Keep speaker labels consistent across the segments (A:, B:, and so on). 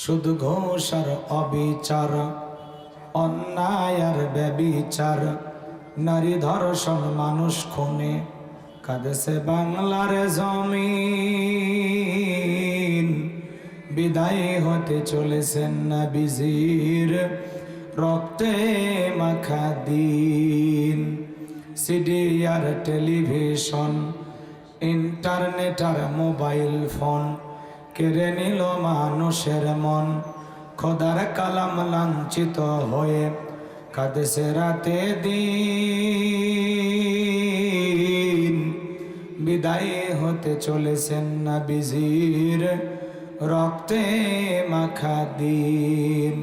A: শুধু ঘোষ আর অবিচার, অন্যায় আর ব্যবিচার, নারী ধর্ষণ, মানুষ খুনে কাঁদেছে বাংলার জমিন। বিদায় হতে চলেছেন নবীজির রক্তে মাখা দিন। সিডি আর টেলিভিশন, ইন্টারনেট আর মোবাইল ফোন কেড়ে নিল মানুষের মন। খোদার কালাম লাঞ্ছিত হয়ে কাঁদেছে রাতে দিন। বিদায় হতে চলেছেন নবীজির রক্তে মাখা দিন।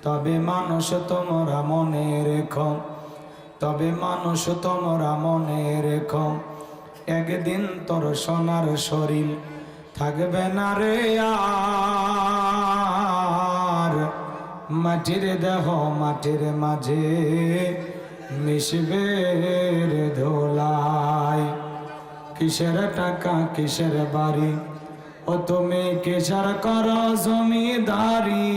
A: তবে মানুষ তোমরা মনে রেখো, তবে মানুষ তোমরা মনে রেখো, একদিন তোর সোনার শরীর থাকবে না রে আর। মাটির দেহ মাটির মাঝে মিশবে রে ধোলায়। কিসের টাকা কিসের বাড়ি, ও তুমি কিসের করো জমিদারি।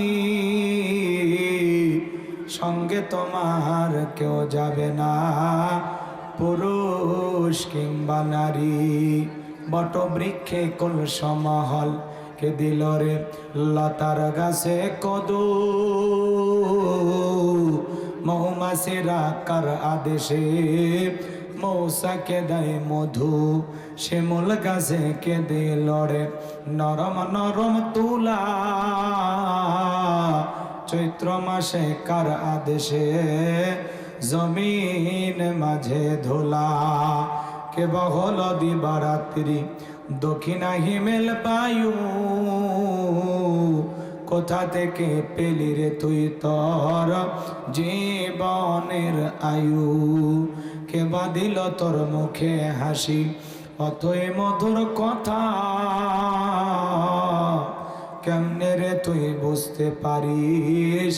A: সঙ্গে তোমার কেউ যাবে না, পুরুষ কিংবা নারী। বট বৃক্ষে কলসমহল কে দিল রে লতার গাছে কদু। মৌমাছিরা কার আদেশে মৌসাকে দেয় মধু। শিমুল গাছে কে দিল রে নরম নরম তুলা। চৈত্র মাসে কার আদেশে জমিন মাঝে ধুলা। কে বহল দিবারাত্রি দক্ষিণা হিমেল বায়ু। কোথা থেকে পেলি রে তুই তোর জীবনের আয়ু। কে বাঁধিল তোর মুখে হাসি, অতই মধুর কথা। কেমনে রে তুই বুঝতে পারিস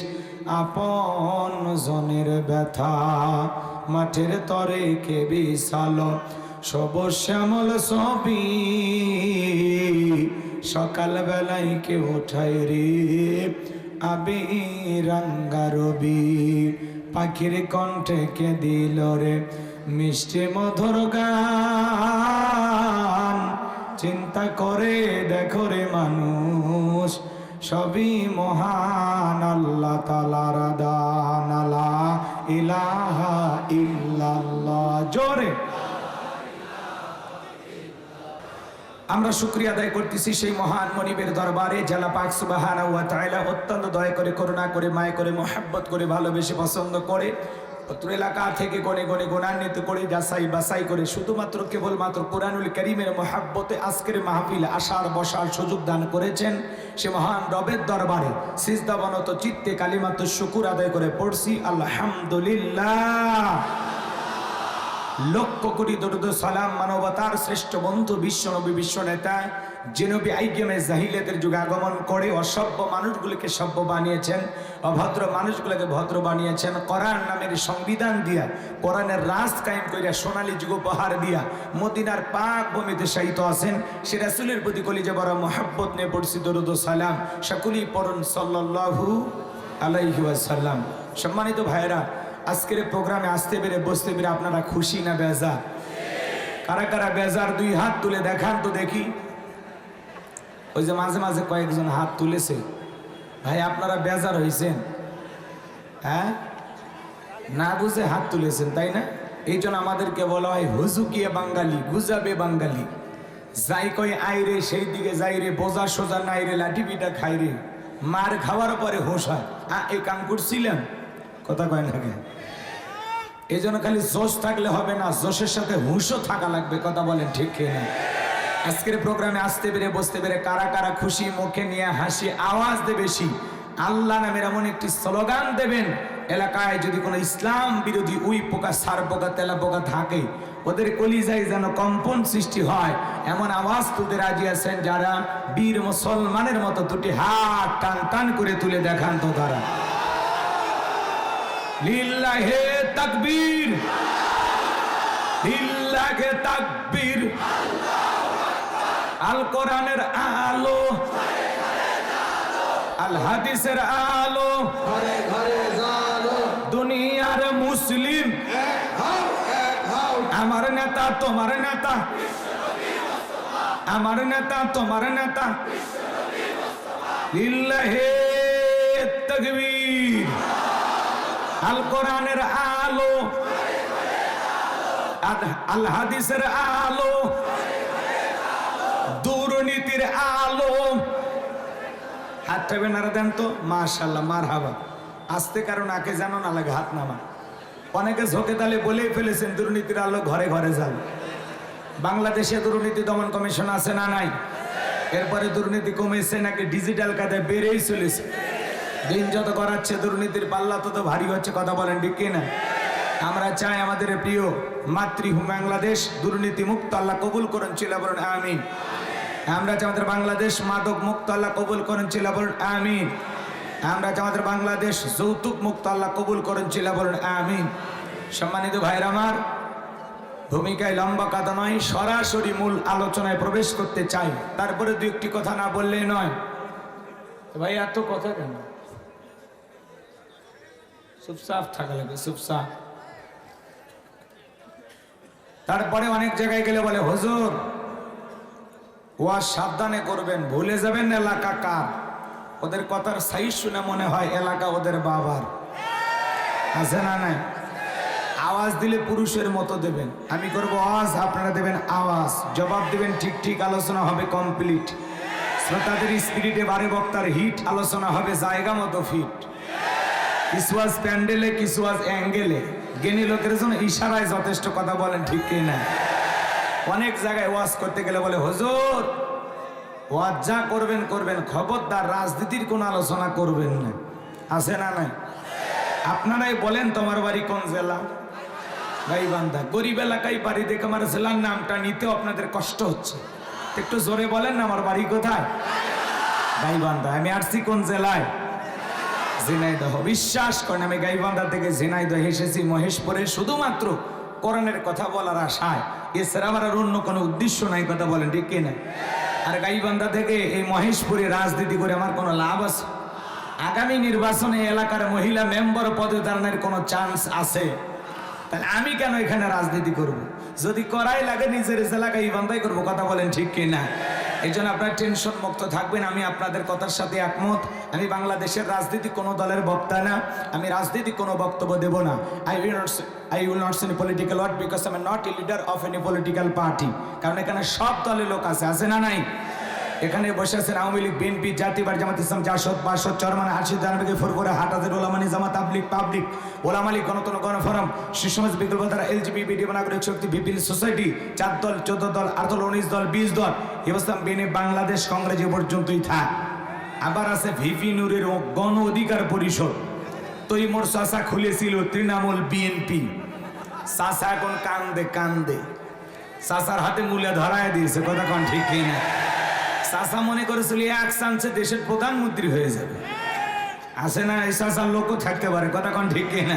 A: আপন জনের ব্যথা। মাঠের তরে কে বিশাল সবুজ শ্যামল ছবি। সকাল বেলায় কে উঠাই রে আবি রাঙ্গা রবি। পাখির কণ্ঠে কে দিল রে মিষ্টি মধুর গান। চিন্তা করে দেখো রে মানুষ, সবই মহান আল্লাহ তাআলার দান। লা ইলাহা ইল্লাল্লাহ। জোরে আমরা শুকরিয়া আদায় করতেছি সেই মহান মনিবের দরবারে, জালা পাক সুবহানাহু ওয়া তাআলা অত্যন্ত দয়া করে, করুণা করে, মায়া করে, মোহাব্বত করে, ভালোবেসে, পছন্দ করে অত্র এলাকা থেকে গনে গনে গুণান্বিত করে, যাচাই বাছাই করে শুধুমাত্র কেবলমাত্র কোরআনুল কারীমের মোহাব্বতে আজকের মাহফিল আসার বসার সুযোগ দান করেছেন। সে মহান রবের দরবারে সিজদাবনত চিত্তে কালিমাত শুকুর আদায় করে পড়ছি আলহামদুলিল্লাহ। লক্ষ কোটি দরুদ সালাম মানবতার শ্রেষ্ঠ বন্ধু বিশ্বনবী বিশ্বনেতা যে নবী আইগেমে জাহিলিয়াতের যুগে আগমন করে অসভ্য মানুষগুলোকে সভ্য বানিয়েছেন, অভদ্র মানুষগুলোকে ভদ্র বানিয়েছেন। কোরআন নামের সংবিধান দিয়া, কোরআনের রাজ কায়েম করিয়া সোনালী যুগ উপহার দিয়া মদিনার পাক ভূমিতে শায়িত আছেন। সে রাসূলের প্রতি কলিজা বড় মহব্বত নিয়ে পড়ছি দরুদ ও সালাম। সকলেই পড়ুন সাল্লাল্লাহু আলাইহি ওয়াসাল্লাম। সম্মানিত ভাইরা, আজকের প্রোগ্রামে আসতে পেরে বসতে পেরে আপনারা খুশি না বেজার? কারা কারা বেজার দুই হাত তুলে দেখান তো দেখি। ওই যে মাঝে মাঝে কয়েকজন হাত তুলেছে, ভাই আপনারা বেজার হয়েছেন? হ্যাঁ, না বুঝে হাত তুলেছেন তাই না? এই জন্য আমাদেরকে বলা হয় হুজুকিয়ে বাঙালি, গুজাবে বাঙালি। যাই কয় আইরে সেই দিকে যাই রে, বোঝা সোজা নাই রে, লাঠি পিঠা খাই রে। মার খাওয়ার পরে হোশ হয়, এই কাম করছিলাম, কথা কয় না। এই জন্য খালি জোশ থাকলে হবে না, জোশের সাথে হুঁশও থাকা লাগবে। কথা বলেন ঠিক কিনা? আজকের প্রোগ্রামে আসতে পেরে বসতে পেরে কারা কারা খুশি, মুখে নিয়ে হাসি, আওয়াজ দে বেশি। আল্লাহ নামের এমন একটি স্লোগান দেবেন, এলাকায় যদি কোনো ইসলাম বিরোধী উই পোকা, সার পোকা, তেলা পোকা থাকে, ওদের কলিজায় যেন কম্পন সৃষ্টি হয়, এমন আওয়াজ তুলতে রাজি আছেন যারা বীর মুসলমানের মতো দুটি হাত টান টান করে তুলে দেখান তো তারা। লিল্লাহে তাকবীর, লিল্লাহে তাকবীর। আল কোরআনের আলো, আল হাদিসের আলো
B: ঘরে ঘরে জালো,
A: দুনিয়ার মুসলিম
B: এক হও এক হও,
A: আমার নেতা তোমার নেতা, আমার নেতা তোমার নেতা, লিল্লাহে তাকবীর। আল কোরআনের আলো, আল হাদিসের আলো, দুর্নীতির আলো। হাতটা বেনারা দেন তো, মাশাআল্লাহ, মারহাবা। আস্তে কারণ আগে জানো না লাগে হাত নামা। অনেকে ঝোঁকে তালে বলেই ফেলেছেন দুর্নীতির আলো ঘরে ঘরে যান। বাংলাদেশে দুর্নীতি দমন কমিশন আছে না নাই? এরপরে দুর্নীতি কমেছে নাকি ডিজিটাল কায়দায় বেড়েই চলেছে? দিন যত করাচ্ছে দুর্নীতির পাল্লা তত ভারী হচ্ছে, কথা বলেন ঠিক কিনা? আমরা চাই আমাদের প্রিয় মাতৃভূমি বাংলাদেশ দুর্নীতি মুক্ত আল্লাহ কবুল করেন, চিল্লা বলেন আমিন। আমরা চাই আমাদের বাংলাদেশ মাদক মুক্ত আল্লাহ কবুল করেন, চিল্লা বলেন আমিন। আমরা চাই আমাদের বাংলাদেশ যৌতুক মুক্ত আল্লাহ কবুল করেন, চিল্লা বলেন আমিন। সম্মানিত ভাইরা আমার, ভূমিকায় লম্বা কথা নয়, সরাসরি মূল আলোচনায় প্রবেশ করতে চাই। তারপরে দু একটি কথা না বললেই নয়। ভাই এত কথা কেন? চুপচাপ থাকা লাগে, চুপচাপ। তারপরে অনেক জায়গায় গেলে বলে হুজুর ওয়াজ সাবধানে করবেন, ভুলে যাবেন এলাকা কার। ওদের কথার সাইজ শুনে মনে হয় এলাকা ওদের বাবার। আছে না নাই? আওয়াজ দিলে পুরুষের মতো দেবেন। আমি করবো আওয়াজ, আপনারা দেবেন আওয়াজ, জবাব দিবেন ঠিক ঠিক, আলোচনা হবে কমপ্লিট। শ্রোতাদের স্পিরিটে বারে বক্তার হিট, আলোচনা হবে জায়গা মতো ফিট। কিছু আজ প্যান্ডেলে, কিছু আজ অ্যাঙ্গেলে, জ্ঞানী লোকের জন্য ইশারায় যথেষ্ট, কথা বলেন ঠিক কিনা? অনেক জায়গায় ওয়াজ করতে গেলে বলে হুজুর ওয়াজ যা করবেন করবেন, খবরদার রাজনীতির কোন আলোচনা করবেন না। আছে না নাই? আপনারাই বলেন তোমার বাড়ি কোন জেলা? গাইবান্ধা। গরিব এলাকায় বাড়ি দেখে আমার জেলার নামটা নিতেও আপনাদের কষ্ট হচ্ছে। একটু জোরে বলেন না, আমার বাড়ি কোথায়? গাইবান্ধা। আমি আসছি কোন জেলায়? ঝিনাইদহ। বিশ্বাস করেন আমি গাইবান্ধা থেকে ঝিনাইদহ এসেছি মহেশপুরে শুধুমাত্র কোরআনের কথা বলার আশায়। এছাড়া আমার আর অন্য কোনো উদ্দেশ্য নাই, কথা বলেন ঠিক কিনা? আর গাইবান্ধা থেকে এই মহেশপুরে রাজনীতি করে আমার কোনো লাভ আছে? আগামী নির্বাচনে এলাকার মহিলা মেম্বার পদে দাঁড়ানোর কোনো চান্স আছে? তাহলে আমি কেন এখানে রাজনীতি করব? যদি করাই লাগে নিজের এলাকায় গাইবান্ধাই করবো, কথা বলেন ঠিক কিনা? এই জন্য আপনার টেনশন মুক্ত থাকবেন। আমি আপনাদের কথার সাথে একমত। আমি বাংলাদেশের রাজনীতি কোনো দলের বক্তা না, আমি রাজনীতি কোনো বক্তব্য দেব না। I will not say any political word because I am not a leader of any political party. কারণ এখানে সব দলের লোক আছে, আছে না নাই? এখানে বসে আছেন আওয়ামী লীগ, বিএনপি, জাতীয় জামাত ইসলাম, জাসদ, বাসদ, চরমান, আরশিদ, জানাবিকে, ফুরফুরা, হাটাদের, ওলামানি জামাত, তাবলিগ, পাবলিক, ওলামা লীগ, গণতন্ত্র গণফোরাম, শিশুসমাজ, বিকল্প ধারা, এলজিবিটি, নাগরিক শক্তি, পিপল সোসাইটি, 4 দল, 14 দল, 8 দল, 19 দল, 20 দল, ইসলাম বিএনপি, বাংলাদেশ কংগ্রেস এ পর্যন্তই থাক। আবার আছে ভিপি নুরের গণ অধিকার পরিষদ। তৈমুর চাচা খুলেছিল তৃণমূল বিএনপি। চাচা এখন কান্দে কান্দে, চাচার হাতে মূল্য ধরায় দিয়েছে, কথা কোন ঠিক কিনা? চাচা মনে করেছিল এক চান্সে দেশের প্রধানমন্ত্রী হয়ে যাবে। আছে না? এই চাচার লোকও থাকতে পারে, কথা কোন ঠিক কিনা?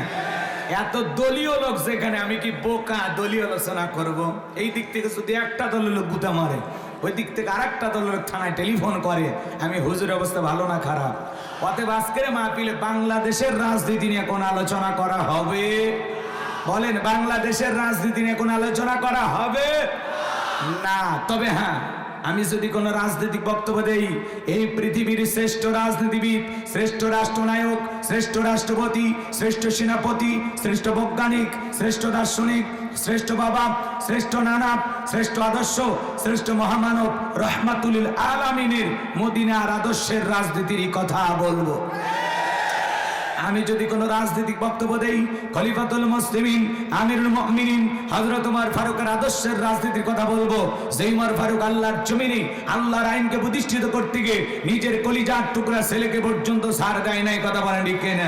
A: এত দলীয় লোক যেখানে, আমি কি বোকা দলীয় আলোচনা করব? এই দিক থেকে যদি একটা দলের লোক গুতা মারে, ওই দিক থেকে আরেকটা দলের থানায় টেলিফোন করে, আমি হুজুর অবস্থা ভালো না খারাপ? অতএব আজকের মাহফিলে বাংলাদেশের রাজনীতি নিয়ে কোন আলোচনা করা হবে? বলেন, বাংলাদেশের রাজনীতি নিয়ে কোন আলোচনা করা হবে না। তবে হ্যাঁ, আমি যদি কোনো রাজনৈতিক বক্তব্য দেই, এই পৃথিবীর শ্রেষ্ঠ রাজনীতিবিদ, শ্রেষ্ঠ রাষ্ট্রনায়ক, শ্রেষ্ঠ রাষ্ট্রপতি, শ্রেষ্ঠ সেনাপতি, শ্রেষ্ঠ বৈজ্ঞানিক, শ্রেষ্ঠ দার্শনিক, শ্রেষ্ঠ বাবা, শ্রেষ্ঠ নানা, শ্রেষ্ঠ আদর্শ, শ্রেষ্ঠ মহামানব রহমাতুল আলামিনের মদিনার আদর্শের রাজনীতির কথা বলবো। আমি যদি কোনো রাজনৈতিক বক্তব্য দেই, খলিফাতুল মুসলিমিন, আমিরুল মুমিনিন হযরত ওমর ফারুকের আদর্শের রাজনীতির কথা বলবো। যেই ওমর ফারুক আল্লাহর জমিনে আল্লাহর আইনকে প্রতিষ্ঠিত করতে গিয়ে নিজের কলিজার টুকরা ছেলেকে পর্যন্ত ছাড় দেয় নাই, কথা বলেন ঠিক কিনা?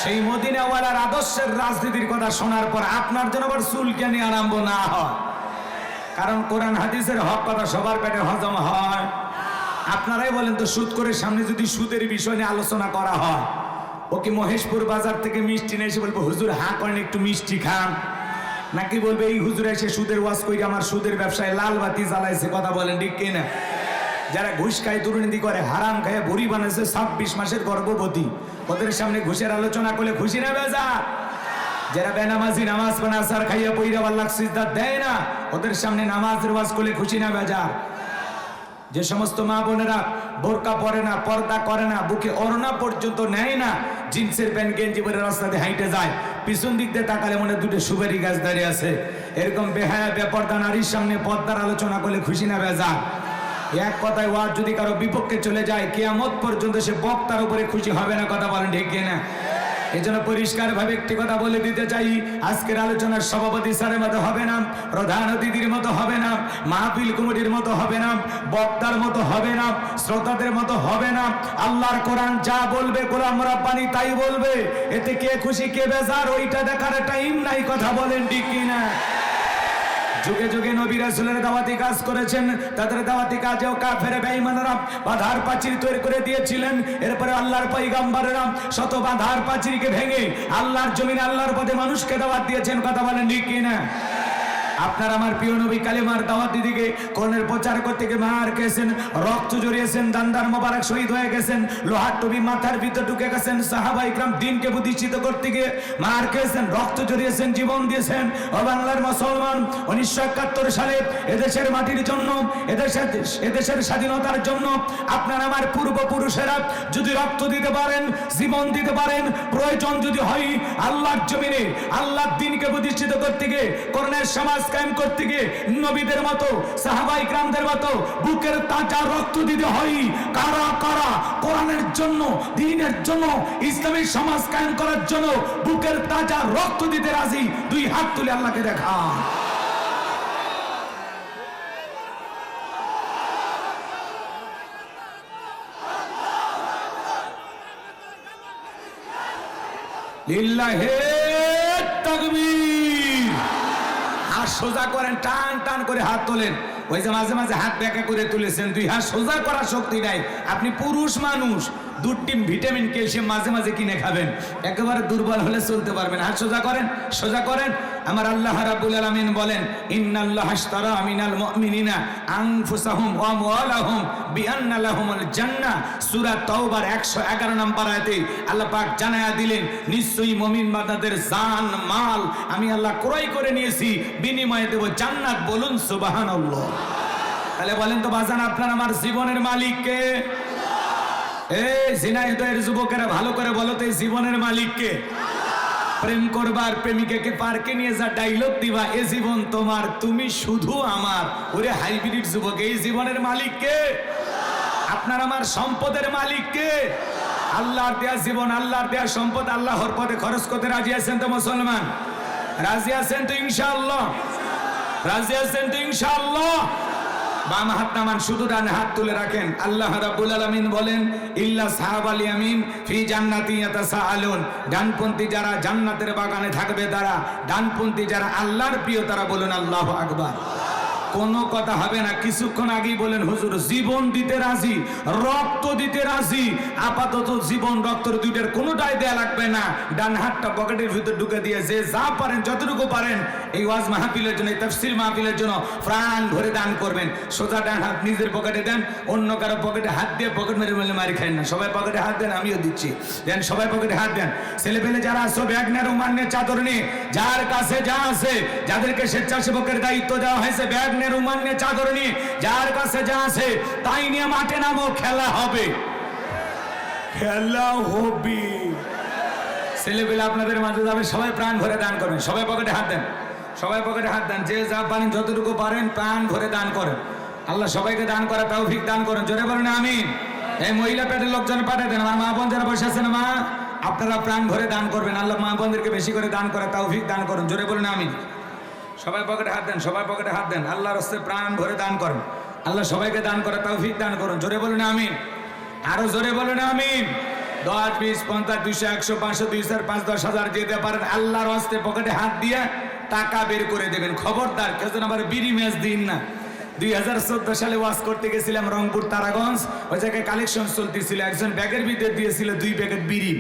A: সেই মদিনাওয়ালার আদর্শের রাজনীতির কথা শোনার পর আপনার যেন আবার চুলকানি আরম্ভ না হয়। কারণ কোরআন হাদিসের হক কথা সবার পেটে হজম হয়। আপনারাই বলেন তো, সুদ করে সামনে যদি সুদের বিষয় নিয়ে আলোচনা করা হয়, ওকে মহেশপুর বাজার থেকে মিষ্টি নিয়ে এসে বলবো হুজুর হা করেন একটু মিষ্টি খান, নাকি বলবে এই হুজুর এসে সুদের ওয়াজ করে আমার সুদের ব্যবসায় লাল বাতি জ্বালাইছে, কথা বলেন ঠিক কিনা? যারা ঘুষ খায়, দুর্নীতি করে, হারাম খায়, বুড়ি বানাচ্ছে 26 মাসের গর্ভবতী, ওদের সামনে ঘুষের আলোচনা করলে খুশি না বেজার? যারা বেনামাজি, নামাজ পড়ে আসার খাইয়া পইরা আল্লাহর সিজদা দেয় না, ওদের সামনে নামাজের ওয়াজ করলে খুশি না বেজার? যে সমস্ত মা বোনেরা বোরকা পরে না, পর্দা করে না, বুকে ওড়না পর্যন্ত নেয় না, জিন্সের প্যান্ট গেঞ্জি পরে রাস্তা দিয়ে হাইটে যায়, পিছন দিক দিয়ে তাকালে মনে দুটো সুপারি গাছ দাঁড়িয়ে আছে, এরকম বেহায়া বেপর্দা নারীর সামনে পর্দার আলোচনা করলে খুশি না বেজার? এক কথায় ওয়াজ যদি কারো বিপক্ষে চলে যায়, কিয়ামত পর্যন্ত সে বক্তার উপরে খুশি হবে না। কথা বলেন ঠিক কিনা? এই জন্য পরিষ্কার ভাবে একটি কথা বলে দিতে চাই, আজকের আলোচনার সভাপতি স্যারের মতো হবে না, প্রধান অতিথির মতো হবে না, মাহফিল কমিটির মতো হবে না, বক্তার মতো হবে না, শ্রোতাদের মতো হবে না। আল্লাহর কোরআন যা বলবে, কোরআন রাব্বানি তাই বলবে। এতে কে খুশি কে বেজার ওইটা দেখার টাইম নাই। কথা বলেন ঠিক কিনা? যুগে যুগে নবী রাসূলের দাওয়াতি কাজ করেছেন, তাদের দাওয়াতি কাজেও কাফের বেঈমানরা বাধার প্রাচীর তৈরি করে দিয়েছিলেন। এরপরে আল্লাহর পয়গম্বরেরা শত বাধার প্রাচীরকে ভেঙে আল্লাহর জমিনে আল্লাহর পথে মানুষকে দাওয়াত দিয়েছেন। কথা বলেন ঠিক কিনা? আপনার আমার প্রিয় নবী কালেমার দাওয়াত দিকে কোরআনের প্রচার করতে গিয়ে মার খেয়েছেন, রক্ত জড়িয়েছেন, দান্দার মোবারক শহীদ হয়ে গেছেন, লোহার টুপি মাথার ভিতর ঢুকে গেছেন, সাহাবা ইকরাম দ্বীনকে প্রতিষ্ঠিত করতে গিয়ে মার খেয়েছেন, রক্ত জড়িয়েছেন, জীবন দিয়েছেন। ও বাংলার মুসলমান, 1971 সালে এদেশের মাটির জন্য, এদেশের স্বাধীনতার জন্য আপনার আমার পূর্বপুরুষেরা যদি রক্ত দিতে পারেন, জীবন দিতে পারেন, প্রয়োজন যদি হয় আল্লাহর জমিনে আল্লাহর দ্বীনকে প্রতিষ্ঠিত করতে গিয়ে, কোরআনের সমাজ কায়েম করতে গিয়ে নবীদের মতো, সাহাবা ইকরামদের মতো বুকের তাজা রক্ত দিতে হয়। কারা কারা কোরআনের জন্য, দ্বীনের জন্য, ইসলামী সমাজ কায়েম করার জন্য বুকের তাজা রক্ত দিতে রাজি? দুই হাত তুলে আল্লাহকে দেখা। লিল্লাহে তাকবীর। হাত সোজা করেন, টান টান করে হাত তোলেন। ওই যে মাঝে মাঝে হাত ব্যাকা করে তুলেছেন, দুই হাত সোজা করার শক্তি নাই। আপনি পুরুষ মানুষ, 2 টিম ভিটামিন ক্যালসিয়াম মাঝে মাঝে কিনে খাবেন, একেবারে দুর্বল হলে চলতে পারবেন। হাত সোজা করেন, সোজা করেন। আমার আল্লাহ রাব্বুল আলামিন বলেন, ইন্নাল্লাহা আশতারা মিনাল মুমিনিনা আনফুসাহুম ওয়া আমওয়ালাহুম বিআন্না লাহুমুল জান্নাহ। সূরা তাওবার 111 নম্বর আয়াতে আল্লাহ পাক জানায়া দিলেন, নিশ্চয়ই মুমিন বান্দাদের জান মাল আমি আল্লাহ ক্রয় করে নিয়েছি, বিনিময়ে দেব জান্নাত। বলুন সুবহানাল্লাহ। তাহলে বলেন তো বাজান, আপনার আমার জীবনের মালিক কে? এই ঝিনাইদহের যুবকেরা ভালো করে বলো তো, এই জীবনের মালিক কে? প্রেম করবার প্রেমিকাকে পার্কে নিয়ে যা ডায়লগ দিবা, এ জীবন তোমার, তুমি শুধু আমার। ওরে হাইব্রিড যুবক, এই জীবনের মালিক কে? আপনার আমার সম্পদের মালিক কে? আল্লাহর দেয়া জীবন, আল্লাহর দেয়া সম্পদ আল্লাহর পথে খরচ করতে রাজি আছেন তো মুসলমান? রাজি আছেন তো ইনশাআল্লাহ? রাজি আছেন তো ইনশাআল্লাহ? বাম হাত নামান, শুধু ডান হাত তুলে রাখেন। আল্লাহ রাব্বুল আলামিন বলেন, ইল্লা সাহাবাল ইয়ামিন ফি জান্নাতি ইয়াতাসাআলুন। ডানপন্থী যারা জান্নাতের বাগানে থাকবে তারা, ডানপন্থী যারা আল্লাহর প্রিয় তারা। বলুন আল্লাহু আকবার। কোনো কথা হবে না। কিছুক্ষণ আগেই বলেন হুজুর জীবন দিতে রাজি, রক্ত দিতে রাজি। আপাতত জীবন রক্তের দুইটার কোনোটাই দেয়া লাগবে না। ডান হাতটা পকেটের ভিতর ঢুকে দিয়ে যে যা পারেন, যতটুকু পারেন এই ওয়াজ মাহফিলের জন্য, এই তাফসীর মাহফিলের জন্য প্রাণ ভরে দান করবেন। সোজা ডান হাত নিজের পকেটে দেন, অন্য কারো পকেটে হাত দিয়ে পকেট মেরে মেরে মারি খাই না। সবাই পকেটে হাত দেন, আমিও দিচ্ছি। দেন, সবাই পকেটে হাত দেন। ছেলে পেলে যারা আসো, ব্যাগ নিয়ে, রুমাল নিয়ে, চাদর নিয়ে, যার কাছে যা আছে, যাদেরকে স্বেচ্ছাসেবকের দায়িত্ব দেওয়া হয়েছে, ব্যাগ নিয়ে, রুমাল নিয়ে, চাদর নিয়ে, যার কাছে যা আছে তাই নিয়ে মাঠে নামো। খেলা হবে, খেলা হবে। ছেলে পেলে আপনাদের মাঝে যাবে, সবাই প্রাণ ভরে দান করবেন। সবাই পকেটে হাত দেন, সবাই পকেটে হাত দেন। যে যা পারেন, যতটুকু পারেন প্রাণ ভরে দান করেন। আল্লাহ সবাইকে দান করা তৌফিক দান করেন। জোরে বলেন আমিন। এই মহিলা পেটের লোকজন পাঠিয়ে দেন। আমার মা বোন যারা বসে আছেন, মা আপনারা প্রাণ ভরে দান করবেন। আল্লাহ মা বোনদেরকে বেশি করে দান করা তৌফিক দান করেন। জোরে বলেন আমিন। সবাই পকেটে হাত দেন, সবাই পকেটে হাত দেন। আল্লাহর রাস্তে প্রাণ ভরে দান করেন। আল্লাহ সবাইকে দান করা তৌফিক দান করুন। জোরে বলেন আমিন। আরো জোরে বলেন আমিন। 10, 20, 50, 200, 100, 500, 2,000, 5, 10,000 যেতে পারেন আল্লাহর রাস্তে পকেটে হাত দিয়ে টাকা বের করে দেবেন। খবরদার কেউ যেন আবার বিড়ি ম্যাচ দিন না। 2014 সালে ওয়াজ করতে গেছিলাম রংপুর তারাগঞ্জ। ওই জায়গায় কালেকশন চলতেছিল। একজন ব্যাগের ভিতরে দিয়েছিল 2 প্যাকেট বিড়ি,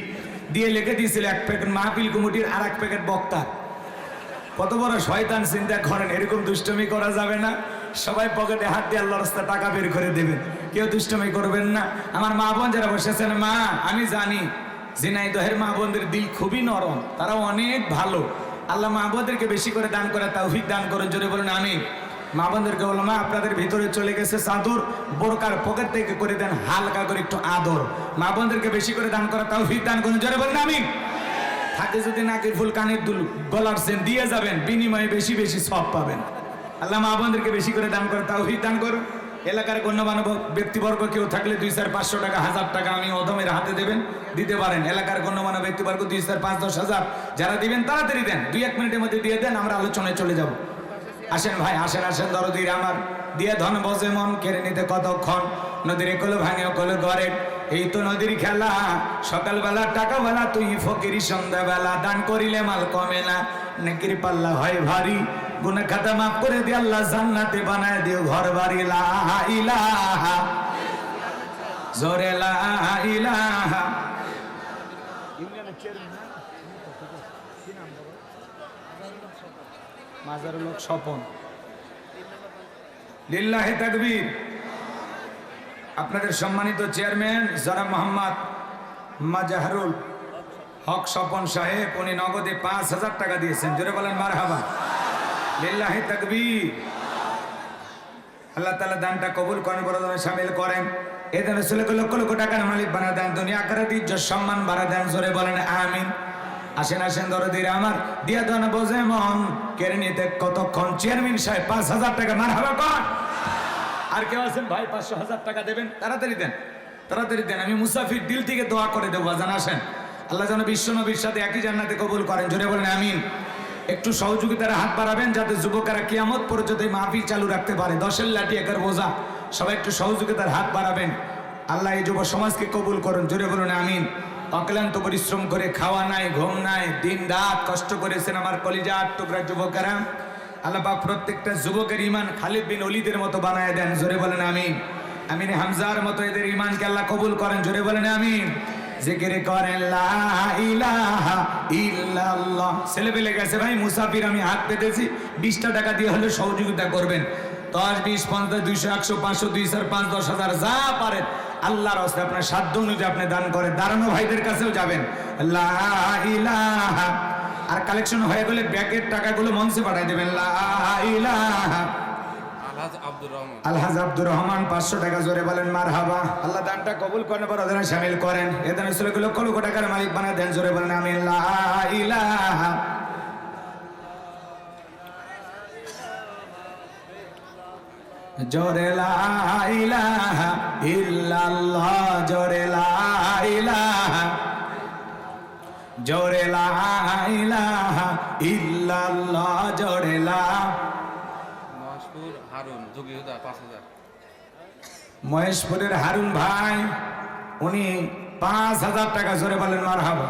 A: দিয়ে লিখে দিয়েছিল 1 প্যাকেট মাহফিল কমিটির, আর 1 প্যাকেট বক্তা। কত বড় শয়তান চিন্তা করেন, এরকম দুষ্টমি করা যাবে না। সবাই পকেটে হাত দিয়ে আল্লাহর রাস্তায় টাকা বের করে দেবেন, কেউ দুষ্টমি করবেন না। আমার মা বোন যারা বসেছেন, মা আমি জানি ঝিনাইদহের মা বোনদের দিল খুবই নরম, তারা অনেক ভালো। আল্লাহ মা বোনদেরকে বেশি করে দান করে তৌফিক দান করুন, জোরে বলুন আমিন। মা বোনদেরকে বলো, মা আপনাদের ভিতরে চলে গেছে চাদর, বোরকার পকেট থেকে করে দেন হালকা করে একটু আদর। মা বোনদেরকে বেশি করে দান করা তৌফিক দান করুন, জোরে বলুন আমিন। হাতে যদি নাকের ফুল, কানের দুল, গলার চেন দিয়ে যাবেন, বিনিময়ে বেশি বেশি সওয়াব পাবেন। আল্লাহ মা বোনদেরকে বেশি করে দান করে তৌফিক দান করুন। এলাকার গণ্যমান্য ব্যক্তিবর্গ কেউ থাকলে 200-500 টাকা, 1000 টাকা আমি অদমের হাতে দেবেন, দিতে পারেন। এলাকার গণ্যমান্য ব্যক্তিবর্গ 2000, 5-10 হাজার যারা দিবেন তাড়াতাড়ি দেন, 2-1 মিনিটের মধ্যে দিয়ে দেন, আমরা আলোচনায় চলে যাব। আসেন ভাই, আসেন আসেন দরদির আমার, দিয়ে ধন বজে মন, কেড়ে নিতে কতক্ষণ, নদীর কল ভাঙে কল গড়ে, এই তো নদীর খেলা। সকালবেলা টাকাবেলা তুই ফকিরি, সন্ধ্যাবেলা দান করিলে মাল কমে না, নেকির পাল্লা হয় ভারী, গুনাহ খাতা মাফ করে দিয়ে আল্লাহ জান্নাতে বানায় দিও ঘর বাড়ি। লা ইলাহা, জোরে লা ইলাহা। মাজারুল হক স্বপন, লিল্লাহি তাকবীর। আপনাদের সম্মানিত চেয়ারম্যান জনাব মোহাম্মদ মাজাহারুল হক স্বপন সাহেব, উনি নগদে 5000 টাকা দিয়েছেন, জোরে বলেন মারহাবা, লিল্লাহি তাকবীর। আল্লাহ তাআলা দানটা কবুল করেন, বড় শামিল করেন। এই দানে লক্ষ লক্ষ টাকার মালিক বানা দেন, দুনিয়া আখিরাতে ইজ্জত সম্মান বাড়া দেন, জোরে বলেন আমিন। আসেন আসেন দরদিরা আমার, দিয়া দান বোঝে মন, কেড়ে নিতে কতক্ষণ। চেয়ারম্যান সাহেব 5000 টাকা, মারহাবা কর। আর কেউ আছেন ভাই 500-1000 টাকা দেবেন, তাড়াতাড়ি দেন, তাড়াতাড়ি দেন। আমি মুসাফির দিল থেকে দোয়া করে দেবো, জান আসেন। আল্লাহ যেন বিশ্ব নবীর সাথে একই জান্নাতে কবুল করেন, জোরে বলেন আমিন। একটু সহযোগিতার হাত বাড়াবেন, যাতে যুবকেরা কিয়ামত পর্যন্ত এই মাহফিল চালু রাখতে পারে। 10-এর লাঠি 1-এর বোঝা, সবাই একটু সহযোগিতার হাত বাড়াবেন। আল্লাহ এই যুব সমাজকে কবুল করুন, জোরে বলুন আমিন। অক্লান্ত পরিশ্রম করে, খাওয়া নাই, ঘুম নাই, দিন রাত কষ্ট করেছেন আমার কলিজার টুকরা যুবকেরা। আল্লাহ পাক প্রত্যেকটা যুবকের ঈমান খালিদ বিন ওলীদের মতো বানায় দেন, জোরে বলেন আমিন। আমিন হামজার মতো এদের ঈমানকে আল্লাহ কবুল করেন, জোরে বলেন আমিন। জিকির করেন লা ইলাহা ইল্লাল্লাহ। ছেলে পেলে গেছে ভাই মুসাফির, আমি হাত পেতেছি, 20টা টাকা দিয়ে হলে সহযোগিতা করবেন। 10, 20, 50, 200, 100, 500, 200, 5, 10,000 যা পারেন আল্লাহর রাস্তায় আপনার সাধ্য অনুযায়ী আপনি দান করেন। দাঁড়ানো ভাইদের কাছেও যাবেন, লা ইলাহা। আর কালেকশন হয়ে গেলে ব্যাগের টাকাগুলো মঞ্চে পাঠাই দেবেন, লা ইলাহা। আলহাজ আব্দুর রহমান 500 টাকা, জোরে বলেন মারহাবা। আল্লাহ দানটা কবুল করেন, বড় দানে শামিল করেন। এ দানে লক্ষ লক্ষ টাকার মালিক বানায় দেন, জোরে বলেন আমিন। লা ইলাহা। জোরে লা ইলাহা ইল্লাল্লাহ, জোরে লা ইলাহা, জোরে লা ইলাহা ইল্লাল্লাহ, জোরে লা। মহেশপুরের হারুন ভাই, উনি 5000 টাকা, জোরে বলেন মারহাবা।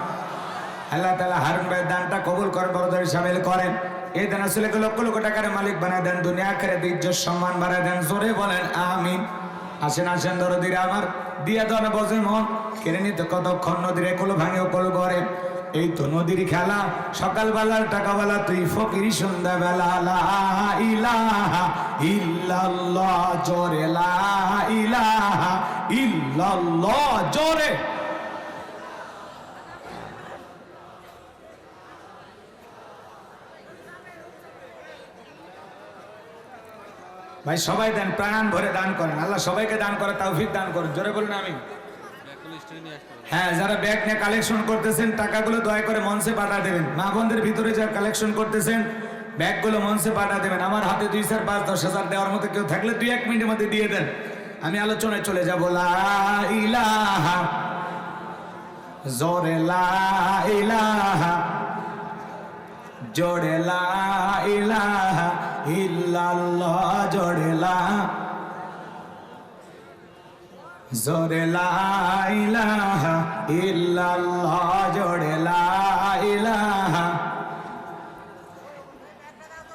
A: আল্লাহ তাআলা হারুন ভাইয়ের দানটা কবুল করেন, বড়দের শামিল করেন। এই দান আসলে লক্ষ লক্ষ টাকার মালিক বানায় দেন, দুনিয়া আখিরাতে ইজ্জত সম্মান বাড়ায় দেন, জোরে বলেন আমিন। আসেন আসেন দরদিরা আমার, দিয়া দান বোঝে মন, কেড়ে নিতে কতক্ষণ। নদীর কল ভাঙে কল গড়ে, এই তো নদীর খেলা। সকালবেলার টাকাবেলা তুই ফকিরি, সন্ধ্যাবেলা লা ইলাহা ইল্লাল্লাহ, জোরে লা ইলাহা ইল্লাল্লাহ, জোরে। ভাই সবাই দেন, প্রাণ ভরে দান করেন, আল্লাহ সবাইকে দান করে তৌফিক দান করেন, জোরে বলুন আমিন। হ্যাঁ, যারা ব্যাগ নিয়ে কালেকশন করতেছেন টাকাগুলো দয়া করে মঞ্চে পাঠা দেবেন। মা বোনদের ভিতরে যারা কালেকশন করতেছেন ব্যাগগুলো মঞ্চে পাঠা দেবেন। আমার হাতে 200, 5, 10,000 দেওয়ার মতো কেউ থাকলে 2-1 মিনিটের মধ্যে দিয়ে দেন, আমি আলোচনায় চলে যাবো। লা ইলাহা, জোরে লা ইলাহা, জোরে লা ইলাহা ইল্লাল্লাহ, জোরে লা, জোরে লা ইলাহা ইল্লাল্লাহ, জোরে লা ইলাহা।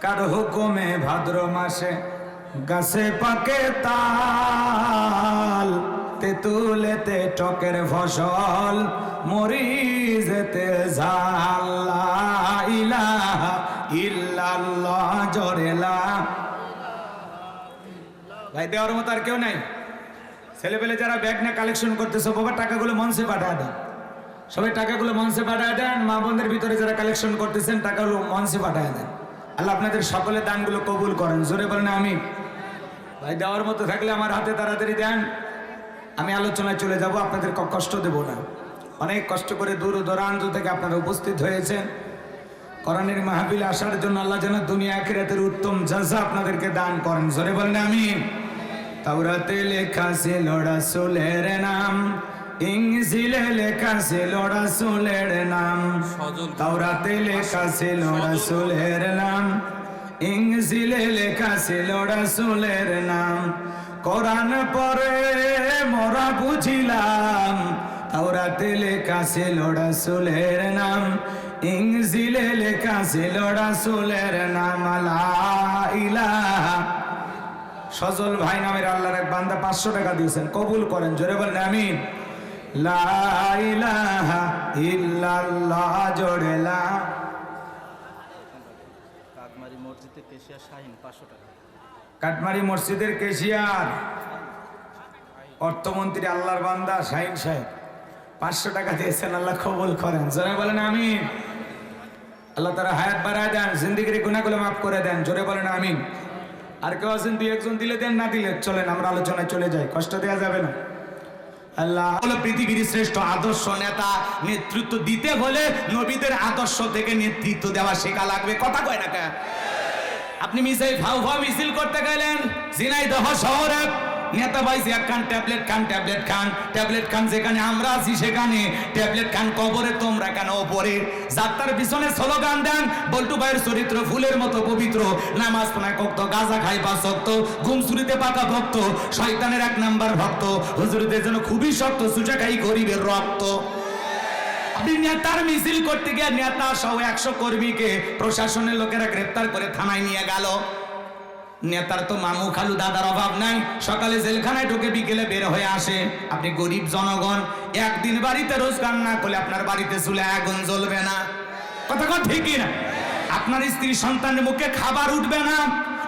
A: কার হুকুমে ভাদ্র মাসে গাছে পাকে তাল, তেঁতুলেতে টকের ফসল, মরিচেতে ঝাল। লা ইলাহা ইল্লাল্লাহ, জোরে লা। ভাই দেওয়ার মতো আর কেউ নাই। ছেলেপেলে যারা ব্যাগ না কালেকশন করতেছে বাবা টাকাগুলো মঞ্চে পাঠায় দেন, সবাই টাকাগুলো মঞ্চে পাঠায় দেন। মা বোনদের ভিতরে যারা কালেকশন করতেছেন টাকাগুলো মঞ্চে পাঠায় দেন। আল্লাহ আপনাদের সকলের দানগুলো কবুল করেন, জোরে বলেন আমি। ভাই দেওয়ার মতো থাকলে আমার হাতে তাড়াতাড়ি দেন, আমি আলোচনায় চলে যাব, আপনাদের কষ্ট দেব না। অনেক কষ্ট করে দূর দূরান্ত থেকে আপনারা উপস্থিত হয়েছেন কোরআনের মাহফিলে আসার জন্য। আল্লাহ যেন দুনিয়া আখিরাতের উত্তম জাযা আপনাদেরকে দান করেন, জোরে বলেন আমিন। তাওরাতে লেখা ছিল রাসূলের নাম, ইনজিলে লেখা ছিল রাসূলের নাম। তাওরাতে লেখা ছিল রাসূলের নাম, ইনজিলে লেখা ছিল রাসূলের নাম। কোরআন পড়ে মোরা বুঝিলাম, তাওরাতে লেখা ছিল রাসূলের নাম, ইনজিলে লেখা ছিল রাসূলের নাম। লা ইলাহা। সজল ভাই নামের আল্লাহর এক বান্দা 500 টাকা দিয়েছেন, কবুল করেন, জোরে বলেন আমিন। লা ইলাহা ইল্লাল্লাহ, জোরে লা।
C: কাটমারি মসজিদের কেশিয়া শাহিন 500 টাকা।
A: কাটমারি মসজিদের কেশিয়ার অর্থমন্ত্রী আল্লাহর বান্দা শাহিন সাহেব 500 টাকা দিয়েছেন, আল্লাহ কবুল করেন, জোরে বলেন আমিন। আল্লাহ তারা হায়াত বাড়ায় দেন, জিন্দেগির গুনাহগুলো মাফ করে দেন, জোরে বলেন আমিন। আর কেউ আছেন 2-1 দিলে দেন, না দিলে চলেন, আমরা আলোচনায় চলে যাই, কষ্ট দেওয়া যাবে না। আল্লাহ হলো পৃথিবীর শ্রেষ্ঠ আদর্শ নেতা। নেতৃত্ব দিতে হলে নবীদের আদর্শ থেকে নেতৃত্ব দেওয়া শেখা লাগবে, কথা কয় না কেন? আপনি মিসাই ফাউ ফাউ মিছিল করতে গেলেন ঝিনাইদহ শহরে, নেতা পাইছে একখান ট্যাবলেট খান, ট্যাবলেট খান, ট্যাবলেট খান। যেখানে আমরা আছি সেখানে ট্যাবলেট খান, কবরে তোমরা কেন ওপরে? যাত্রার পিছনে স্লোগান দেন, বল্টু ভাইয়ের চরিত্র ফুলের মতো পবিত্র, নামাজ পড়ায় কক্ত, গাঁজা খাই 5 ওয়াক্ত, ঘুম চুরিতে পাকা ভক্ত, শয়তানের 1 নাম্বার ভক্ত, হুজুরদের জন্য খুবই শক্ত, সুজা খাই গরিবের রক্ত। আপনি নেতার মিছিল করতে গিয়ে নেতা সহ 100 কর্মীকে প্রশাসনের লোকেরা গ্রেফতার করে থানায় নিয়ে গেল। নেতার তো মামু খালু দাদার অভাব নাই, সকালে জেলখানায় ঢুকে বিকেলে বের হয়ে আসে। আপনি গরিব জনগণ, একদিন বাড়িতে রোজগার না করলে আপনার বাড়িতে চুলে আগুন জ্বলবে না, কথা কথা ঠিকই না? আপনার স্ত্রী সন্তানের মুখে খাবার উঠবে না।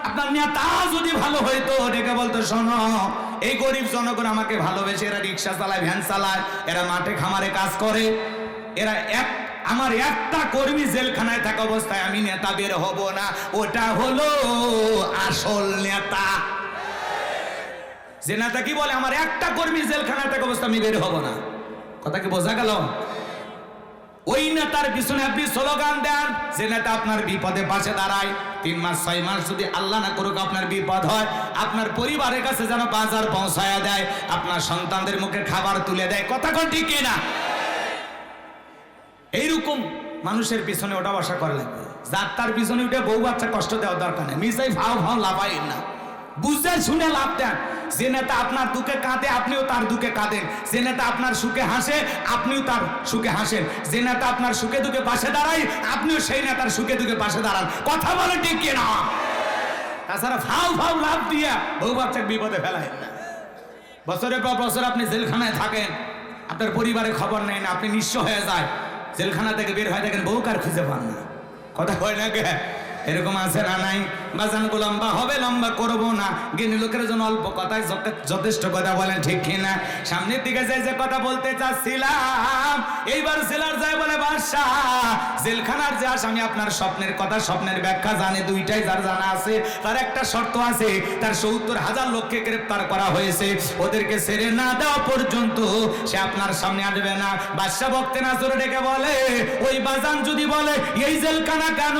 A: আপনার নেতা যদি ভালো হইতো ডেকে বলতো, শোনো এই গরিব জনগণ আমাকে ভালোবেসে, এরা রিক্সা চালায়, ভ্যান চালায়, এরা মাঠে খামারে কাজ করে, এরা আমার একটা কর্মী জেলখানায় থাকা অবস্থায় আমি নেতা বের হব না, ওটা হলো আসল নেতা। যে নেতা কি বলে, আমার একটা কর্মী জেলখানায় থাকা অবস্থায় আমি বের হব না, কথা কি বোঝা গেল? ওই নেতার পিছনে আপনি স্লোগান দেন, যে নেতা আপনার বিপদে পাশে দাঁড়ায়। 3 মাস 6 মাস যদি আল্লাহ না করুক আপনার বিপদ হয়, আপনার পরিবারের কাছে যেন বাজার পৌঁছায়া দেয়, আপনার সন্তানদের মুখে খাবার তুলে দেয়, কথা কোন ঠিক না? এইরকম মানুষের পিছনে ওটা বসা করা লাগবে। যাত্রার পিছনে উঠে বউ বাচ্চা কষ্ট দেওয়ার দরকার নেই, মিসাই ভাও ভাও লাভাই না, বুঝে শুনে লাভ দেন। যে নেতা আপনার দুঃখে কাঁদে আপনিও তার দুঃখে কাঁদেন, যে নেতা আপনার সুখে হাসে আপনিও তার সুখে হাসেন, যে নেতা আপনার সুখে দুঃখে পাশে দাঁড়ায় আপনিও সেই নেতার সুখে দুঃখে পাশে দাঁড়ান, কথা বলে ঠিক কিনা? তাছাড়া ভাও ভাও লাভ দিয়া বউ বাচ্চাকে বিপদে ফেলায় না। বছরের পর বছর আপনি জেলখানায় থাকেন, আপনার পরিবারের খবর নেই না, আপনি নিঃস্ব হয়ে যায়, জেলখানা থেকে বের হয়ে দেখেন বউ কার খুঁজে পান না, কথা হয় না কে? এরকম আছে না নাই? বাজানগো লম্বা হবে, লম্বা করবো না, জ্ঞানী লোকের জন্য অল্প কথায় যথেষ্ট কথা বলেন, ঠিক কিনা? সামনের দিকে যাই যে কথা বলতে চাচ্ছিলাম, এইবার জেলার যায় বলে বাদশাহ, জেলখানার যে আসামি আপনার স্বপ্নের কথা, স্বপ্নের ব্যাখ্যা জানে, দুইটাই যার জানা আছে, তার একটা শর্ত আছে, তার 70,000 লোককে গ্রেফতার করা হয়েছে, ওদেরকে ছেড়ে না দেওয়া পর্যন্ত সে আপনার সামনে আসবে না। বাদশাহ বক্তে নাজরে ডেকে বলে, ওই বাজান যদি বলে এই জেলখানা কেন,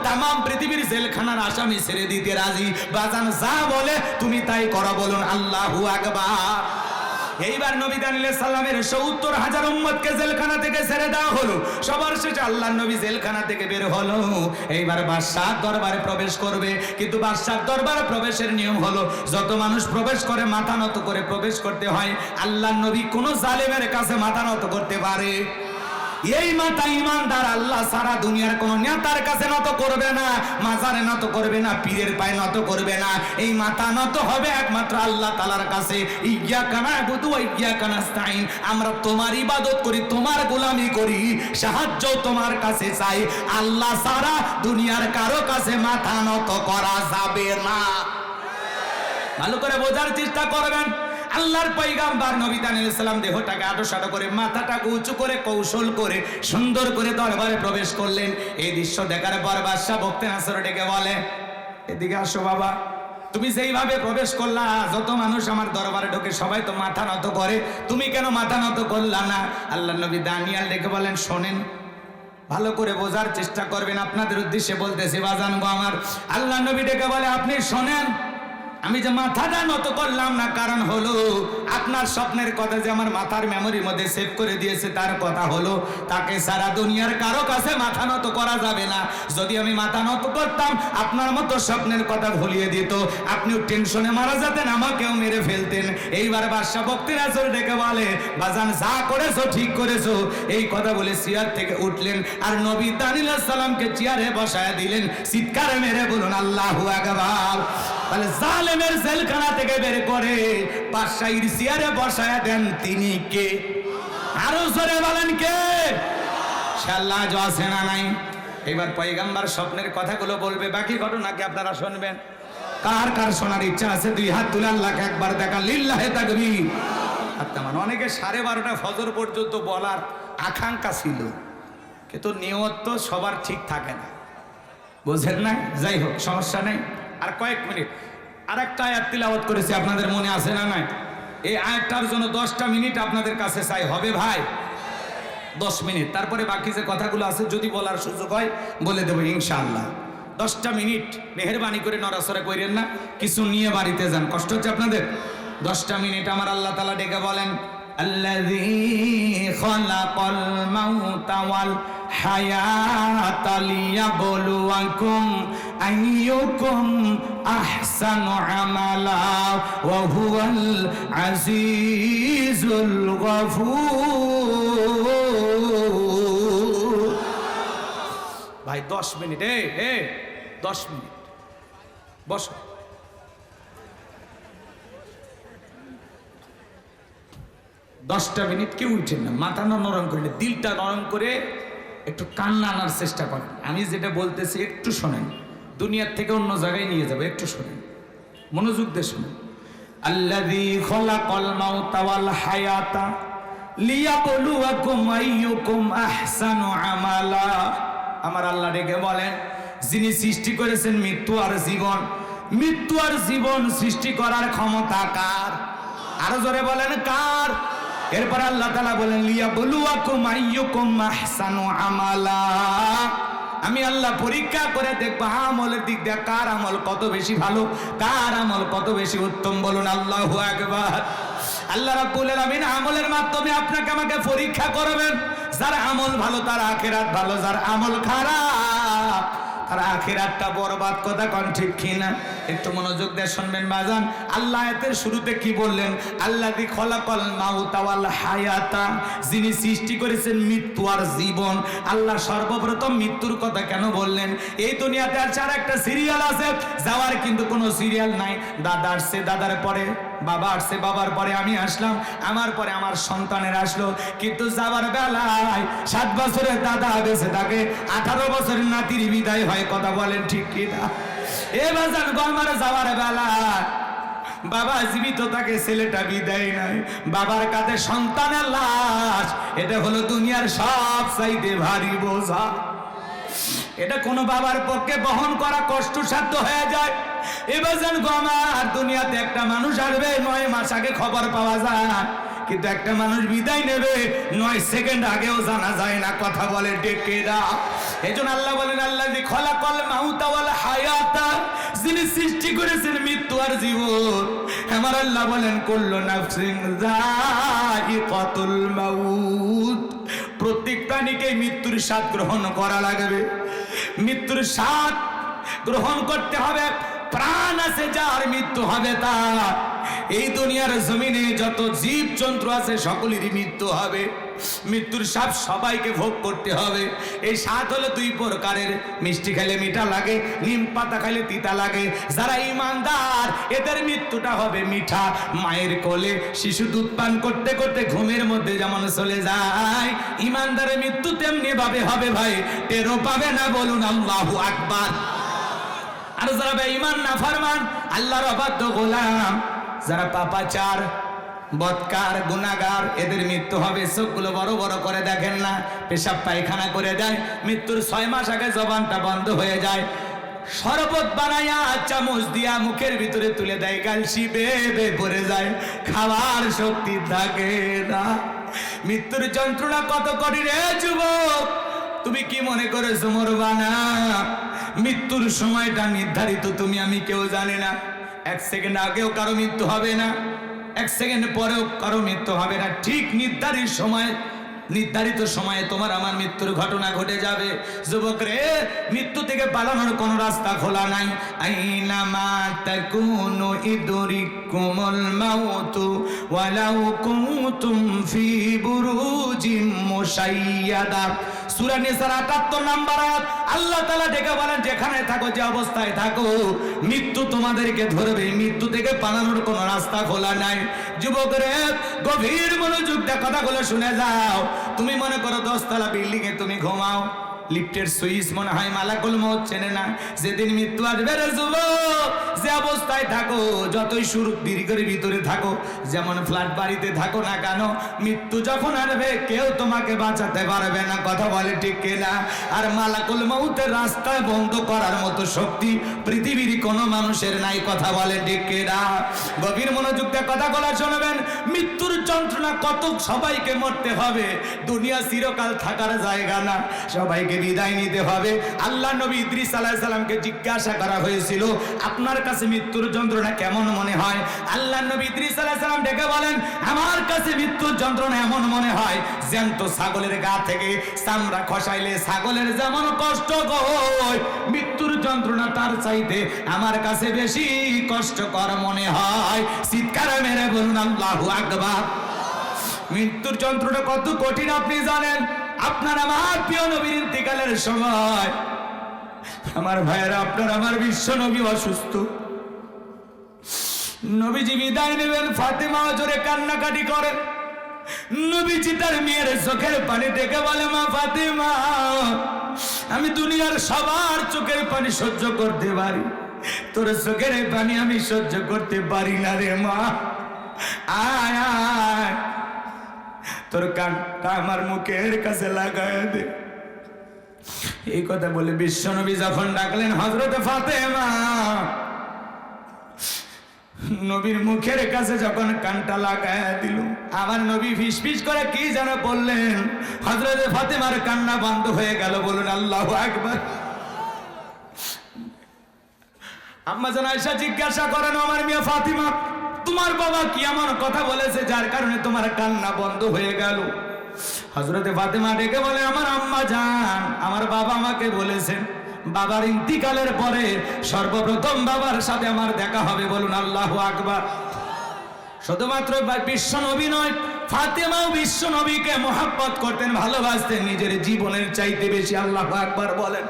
A: তামাম পৃথিবীর জেলখানার আসামি ছেড়ে দিতে রাজি, বাজান যা বলে তুমি তাই করো, বলুন আল্লাহু আকবার। এইবার নবী আলাইহিস সালামের 70,000 উম্মতকে জেলখানা থেকে ছেড়ে দেওয়া হলো, সবার শেষে আল্লাহর নবী জেলখানা থেকে বের হলো। এইবার বাদশাহ দরবারে প্রবেশ করবে, কিন্তু বাদশাহ দরবারে প্রবেশের নিয়ম হলো যত মানুষ প্রবেশ করে মাথা নত করে প্রবেশ করতে হয়, আল্লাহর নবী কোন জালেমের কাছে মাথা নত করতে পারে? এই মাথা ইমানদার আল্লাহ সারা দুনিয়ার কোন নেতার কাছে নত করবে না, মাজারে নত করবে না, পীরের পায়ে নত করবে না, এই মাথা নত হবে একমাত্র আল্লাহ তাআলার কাছে। ইয়্যাকা না'বুদু ওয়া ইয়্যাকা নাস্তাঈন, আমরা তোমার ইবাদত করি, তোমার গোলামি করি, সাহায্য তোমার কাছে চাই, আল্লাহ সারা দুনিয়ার কারো কাছে মাথা নত করা যাবে না। ভালো করে বোঝার চেষ্টা করবেন। আল্লাহর পয়গাম্বর নবী আলাইহিস সালাম দেহটাকে আঁটো করে মাথাটাকে উঁচু করে কৌশল করে সুন্দর করে দরবারে প্রবেশ করলেন। এই দৃশ্য দেখার পর বাদশা বক্তে নাসর ডেকে বলে, এদিকে আসো বাবা, তুমি যেইভাবে প্রবেশ করলা, যত মানুষ আমার দরবারে ঢোকে সবাই তো মাথা নত করে, তুমি কেন মাথা নত করলা না? আল্লাহর নবী দানিয়াল ডেকে বলেন, শোনেন, ভালো করে বোঝার চেষ্টা করবেন, আপনাদের উদ্দেশ্যে বলতেছি বাজান গো আমার। আল্লাহ নবী ডেকে বলে, আপনি শোনেন, আমি যে মাথাটা নত করলাম না, কারণ হলো আপনার স্বপ্নের কথা যে আমার মাথার মেমোরির মধ্যে সেভ করে দিয়েছে, তার কথা হলো তাকে সারা দুনিয়ার কারো কাছে মাথা নত করা যাবে না। যদি আমি মাথা নত করতাম, আপনার মতো স্বপ্নের কথা ভুলিয়ে দিত, আপনিও টেনশনে মারা যেতেন, আমাকেও মেরে ফেলতেন। এইবার বাদশা বক্তি নাসর ডেকে বলে, বাজান যা করেছো ঠিক করেছো, এই কথা বলে চেয়ার থেকে উঠলেন আর নবী দানিয়েল আলাইহিস সালামকে চেয়ারে বসায় দিলেন। চিৎকার মেরে বলুন আল্লাহু আকবার। তাহলে জালেমের জেলখানা থেকে বের করে বাদশাহীর চেয়ারে বসায়া দেন তিনি কে? আরো জোরে বলেন কে? সে আল্লাহ আছে না নাই? এবার পয়গম্বর স্বপ্নের কথাগুলো বলবে, বাকি ঘটনাকে আপনারা শুনবেন। কার কার শোনার ইচ্ছা আছে দুই হাত তুলে আল্লাহকে একবার দেখা, লিল্লাহে তাকবীর। মানে অনেকে 12:30 ফজর পর্যন্ত বলার আকাঙ্ক্ষা ছিল, কিন্তু নিয়ত তো সবার ঠিক থাকে না, বুঝেন না? যাই হোক, সমস্যা নেই। আর কয়েক মিনিট আরেকটা আয়াত তিলাওয়াত করেছি, আপনাদের মনে আছে না নাই? এই আয়াতটার জন্য 10টা মিনিট আপনাদের কাছে চাই, হবে ভাই? 10 মিনিট, তারপরে বাকি যে কথাগুলো আছে যদি বলার সুযোগ হয় বলে দেবো ইনশাআল্লাহ। 10টা মিনিট মেহেরবানি করে নড়াচড়া করেন না, কিছু নিয়ে বাড়িতে যান, কষ্ট হচ্ছে আপনাদের। 10টা মিনিট আমার আল্লাহ তাআলা ডেকে বলেন, الذي خلق الموت والحياة ليبلوكم أيكم أحسن عملا وهو العزيز الغفور। ভাই 10 মিনিট, 10 মিনিট বসো। 10টা মিনিট কেউ উঠেন না, মাথা নরম করে, দিলটা নরম করে একটু কান্না আনার চেষ্টা করেন। আমি যেটা বলতেছি একটু শোনেন, দুনিয়ার থেকে অন্য জায়গায় নিয়ে যাবো, একটু শোনেন, মনোযোগ দিয়ে শোনেন। আল্লাযী খালাকাল মাউতা ওয়াল হায়াতা লিয়াবলুয়াকুম আইয়ুকুম আহসানু আমালা। আমার আল্লাহ ডেকে বলেন, যিনি সৃষ্টি করেছেন মৃত্যু আর জীবন, মৃত্যু আর জীবন সৃষ্টি করার ক্ষমতা কার? আরো জোরে বলেন কার? এরপর আল্লাহ তাআলা বলেন, লিয়াবলুয়াকুম আইয়ুকুম আহসানু আমালা। আমি আল্লাহ পরীক্ষা করে দেখবো আমলের দিক দিয়ে কার আমল কত বেশি ভালো, কার আমল কত বেশি উত্তম। বলুন আল্লাহু আকবার। আল্লাহ রাব্বুল আলামিন আমলের মাধ্যমে আপনাকে আমাকে পরীক্ষা করবেন। যার আমল ভালো তার আখিরাত ভালো, যার আমল খারাপ তার আখিরাতটা বরবাদ। কথা কোন ঠিক কিনা? একটু মনোযোগ দিয়ে শুনবেন বাজান। আল্লাহ আয়াতের শুরুতে কি বললেন? আল্লাযী খালাকাল মাউতা ওয়াল হায়াতা, যিনি সৃষ্টি করেছেন মৃত্যু আর জীবন। আল্লাহ সর্বপ্রথম মৃত্যুর কথা কেন বললেন? এই দুনিয়াতে আর একটা সিরিয়াল আছে, যাওয়ার কিন্তু কোনো সিরিয়াল নাই। দাদা আসছে, দাদার পরে বাবা আসছে, বাবার পরে আমি আসলাম, আমার পরে আমার সন্তানের আসলো। কিন্তু যাবার বেলায় 7 বছরের দাদা বেঁচে থাকে, 18 বছরের নাতির বিদায় হয়। কথা বলেন ঠিক কিনা? এ বাজান গো, আমার যাওয়ার বেলায় বাবা জীবিত থাকে, ছেলেটা বিদায় নাই, বাবার কাঁধে সন্তানের লাশ। এটা হলো দুনিয়ার সব চাইতে ভারী বোঝা। এটা কোনো বাবার পক্ষে বহন করা কষ্টসাধ্য হয়ে যায়। এবার যেন আমার দুনিয়াতে একটা মানুষ আসবে, 9 মাস আগে খবর পাওয়া যায়, কিন্তু একটা মানুষ বিদায় নেবে 9 সেকেন্ড আগেও জানা যায় না। কথা বলে ডেকেরা। এজন্য আল্লাহ বলেন, আল্লাযী খালাকাল মাউতা ওয়াল হায়াতা, যিনি সৃষ্টি করেছেন মৃত্যু আর জীবন। আমার আল্লাহ বলেন, কুল্লু নাফসিন যায়িকাতুল মাউত, প্রত্যেক প্রাণীকে মৃত্যুর স্বাদ গ্রহণ করা লাগবে। মৃত্যুর স্বাদ গ্রহণ করতে হবে। প্রাণ আছে যার, মৃত্যু হবে তার। এই দুনিয়ার জমিনে যত জীব জন্তু আছে সকলেরই মৃত্যু হবে। মৃত্যুর স্বাদ সবাইকে ভোগ করতে হবে। এই স্বাদ হলো 2 প্রকারের, মিষ্টি খেলে মিঠা লাগে, নিম পাতা খেলে তিতা লাগে। যারা ঈমানদার এদের মৃত্যুটা হবে মিঠা। মায়ের কোলে শিশু দুধ পান করতে করতে ঘুমের মধ্যে যেমন চলে যায়, ঈমানদারের মৃত্যু তেমনি ভাবে হবে ভাই, টেরও পাবে না। বলুন আল্লাহু আকবার। আর যারা বেঈমান নাফরমান আল্লাহর অবাধ্য গোলাম, যারা পাপাচার বদকার গুনাহগার, এদের মৃত্যু হবে। চোখগুলো বড় বড় করে দেখেন না, পেশাব পায়খানা করে দেয়, মৃত্যুর 6 মাস আগে জবানটা বন্ধ হয়ে যায়। শরবত বানায়া চামচ দিয়া মুখের ভিতরে তুলে দেয়, গালসি বেয়ে পড়ে যায়, খাওয়ার শক্তি থাকে না। মৃত্যুর যন্ত্রণা কত কঠিন রে যুবক, তুমি কি মনে করেছো মরবা না? মৃত্যুর সময়টা নির্ধারিত, তুমি আমি কেউ জানি না। 1 সেকেন্ড আগেও কারো মৃত্যু হবে না, 1 সেকেন্ড পরেও কারো মৃত্যু হবে না। ঠিক নির্ধারিত সময়ে তোমার আমার মৃত্যুর ঘটনা ঘটে যাবে। যুবক রে, মৃত্যু থেকে পালানোর কোনো রাস্তা খোলা নাই। আইনামা তাকুনু ইদরিকুমুল মাউতু ওয়ালাউ কুনতুম ফি বুরুজিম মুশাইয়াদা। সূরা নিসার 78 নম্বর আয়াত। আল্লাহ তাআলা ডেকে বলেন, যেখানে থাকো, যে অবস্থায় থাকো, মৃত্যু তোমাদেরকে ধরবে। মৃত্যু থেকে পালানোর কোনো রাস্তা খোলা নাই। যুবক রে, গভীর মনোযোগ দিয়ে কথাগুলো শুনে যাও। তুমি মনে করো 10 তলা বিল্ডিং এ তুমি ঘুমাও, লিফটের সুইচ মনে হয় মালাকুল মউত চেনে না। যেদিন মৃত্যু আসবে রে যুবক, যে অবস্থায় থাকো, যতই সুরুক দীর্ঘের ভিতরে থাকো, যেমন ফ্ল্যাট বাড়িতে থাকো না কেন, মৃত্যু যখন আসবে কেউ তোমাকে বাঁচাতে পারবে না। কথা বলে ঠিক কিনা? আর মালাকুল মউতের রাস্তা বন্ধ করার মতো শক্তি পৃথিবীর কোনো মানুষের নাই। কথা বলে ঠিক কিনা? গভীর মনোযোগ দিয়ে কথাগুলো শুনবেন। মৃত্যুর যন্ত্রণা কত, সবাইকে মরতে হবে। দুনিয়া চিরকাল থাকার জায়গা না, সবাইকে বিদায় নিতে হবে। আল্লাহ নবী ইদ্রিস আলাইহিস সালামকে জিজ্ঞাসা করা হয়েছিল, আপনার কাছে মৃত্যুর যন্ত্রণা কেমন মনে হয়? আল্লাহ নবী ইদ্রিস আলাইহিস সালাম ডেকে বলেন, আমার কাছে মৃত্যুর যন্ত্রণা এমন মনে হয়, জ্যান্ত ছাগলের গা থেকে চামড়া খসাইলে ছাগলের যেমন কষ্ট হয়, মৃত্যুর যন্ত্রণা তার চাইতে আমার কাছে বেশি কষ্টকর মনে হয়। চিৎকার মেরে বলুন আল্লাহু আকবার। মৃত্যুর যন্ত্রণা কত কঠিন আপনি জানেন? আপনার আমার প্রিয় নবীর ইন্তেকালের সময়, আমার ভাইয়েরা, আপনার আমার বিশ্ব নবী অসুস্থ। নবীজি বিদায় নেবেন, ফাতেমা জোরে কান্নাকাটি করেন। নবীজি তার মেয়ের চোখের পানি দেখে বলে, মা ফাতেমা, আমি দুনিয়ার সবার চোখের পানি সহ্য করতে পারি, তোর চোখের পানি আমি সহ্য করতে পারি না রে মা। আয় আয়, তোর কানটা আমার মুখের কাছে লাগায় দে। এই কথা বলে বিশ্বনবী যখন ডাকলেন হযরতে ফাতেমা, নবীর মুখের কাছে যখন কানটা লাগায় দিল, আমার নবী ফিসফিস করে কি যেন বললেন, হযরতে ফাতেমার কান্না বন্ধ হয়ে গেল। বলুন আল্লাহু আকবার। আম্মা জান আয়েশা জিজ্ঞাসা করেন, আমার মেয়ে ফাতিমা, তোমার বাবা কি এমন কথা বলেছে যার কারণে তোমার কান্না বন্ধ হয়ে গেল? হযরতে ফাতেমা ডেকে বলে, আমার আম্মা জান, আমার বাবা আমাকে বলেছেন বাবার ইন্তিকালের পরে সর্বপ্রথম বাবার সাথে আমার দেখা হবে। বলুন আল্লাহু আকবার। শুধুমাত্র বিশ্ব নবী নয়, ফাতেমাও বিশ্ব নবীকে মহব্বত করতেন, ভালোবাসতেন নিজের জীবনের চাইতে বেশি। আল্লাহু আকবার বলেন।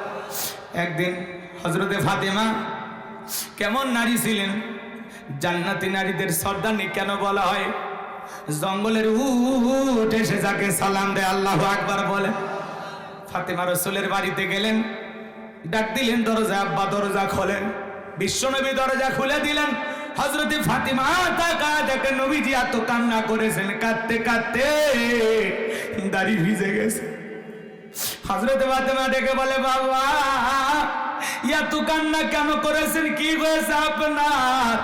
A: একদিন হযরতে ফাতেমা কেমন নারী ছিলেন? জান্নাতি নারীদের সর্দারনি কেন বলা হয়? জঙ্গলের উট এসে যাকে সালাম দেয়, আল্লাহু আকবার বলে। ফাতেমা রাসূলের বাড়িতে গেলেন, ডাক দিলেন, দরজা, আব্বা দরজা খোলেন। বিশ্বনবী দরজা খুলে দিলেন। হযরতে ফাতেমা তাকায় দেখে নবীজি এত কান্না করেছেন, কাঁদতে কাঁদতে দাড়ি ভিজে গেছে। হযরতে ফাতেমা ডেকে বলে, বাবা এত কান্না কেন করেছেন? কি হয়েছে আপনার?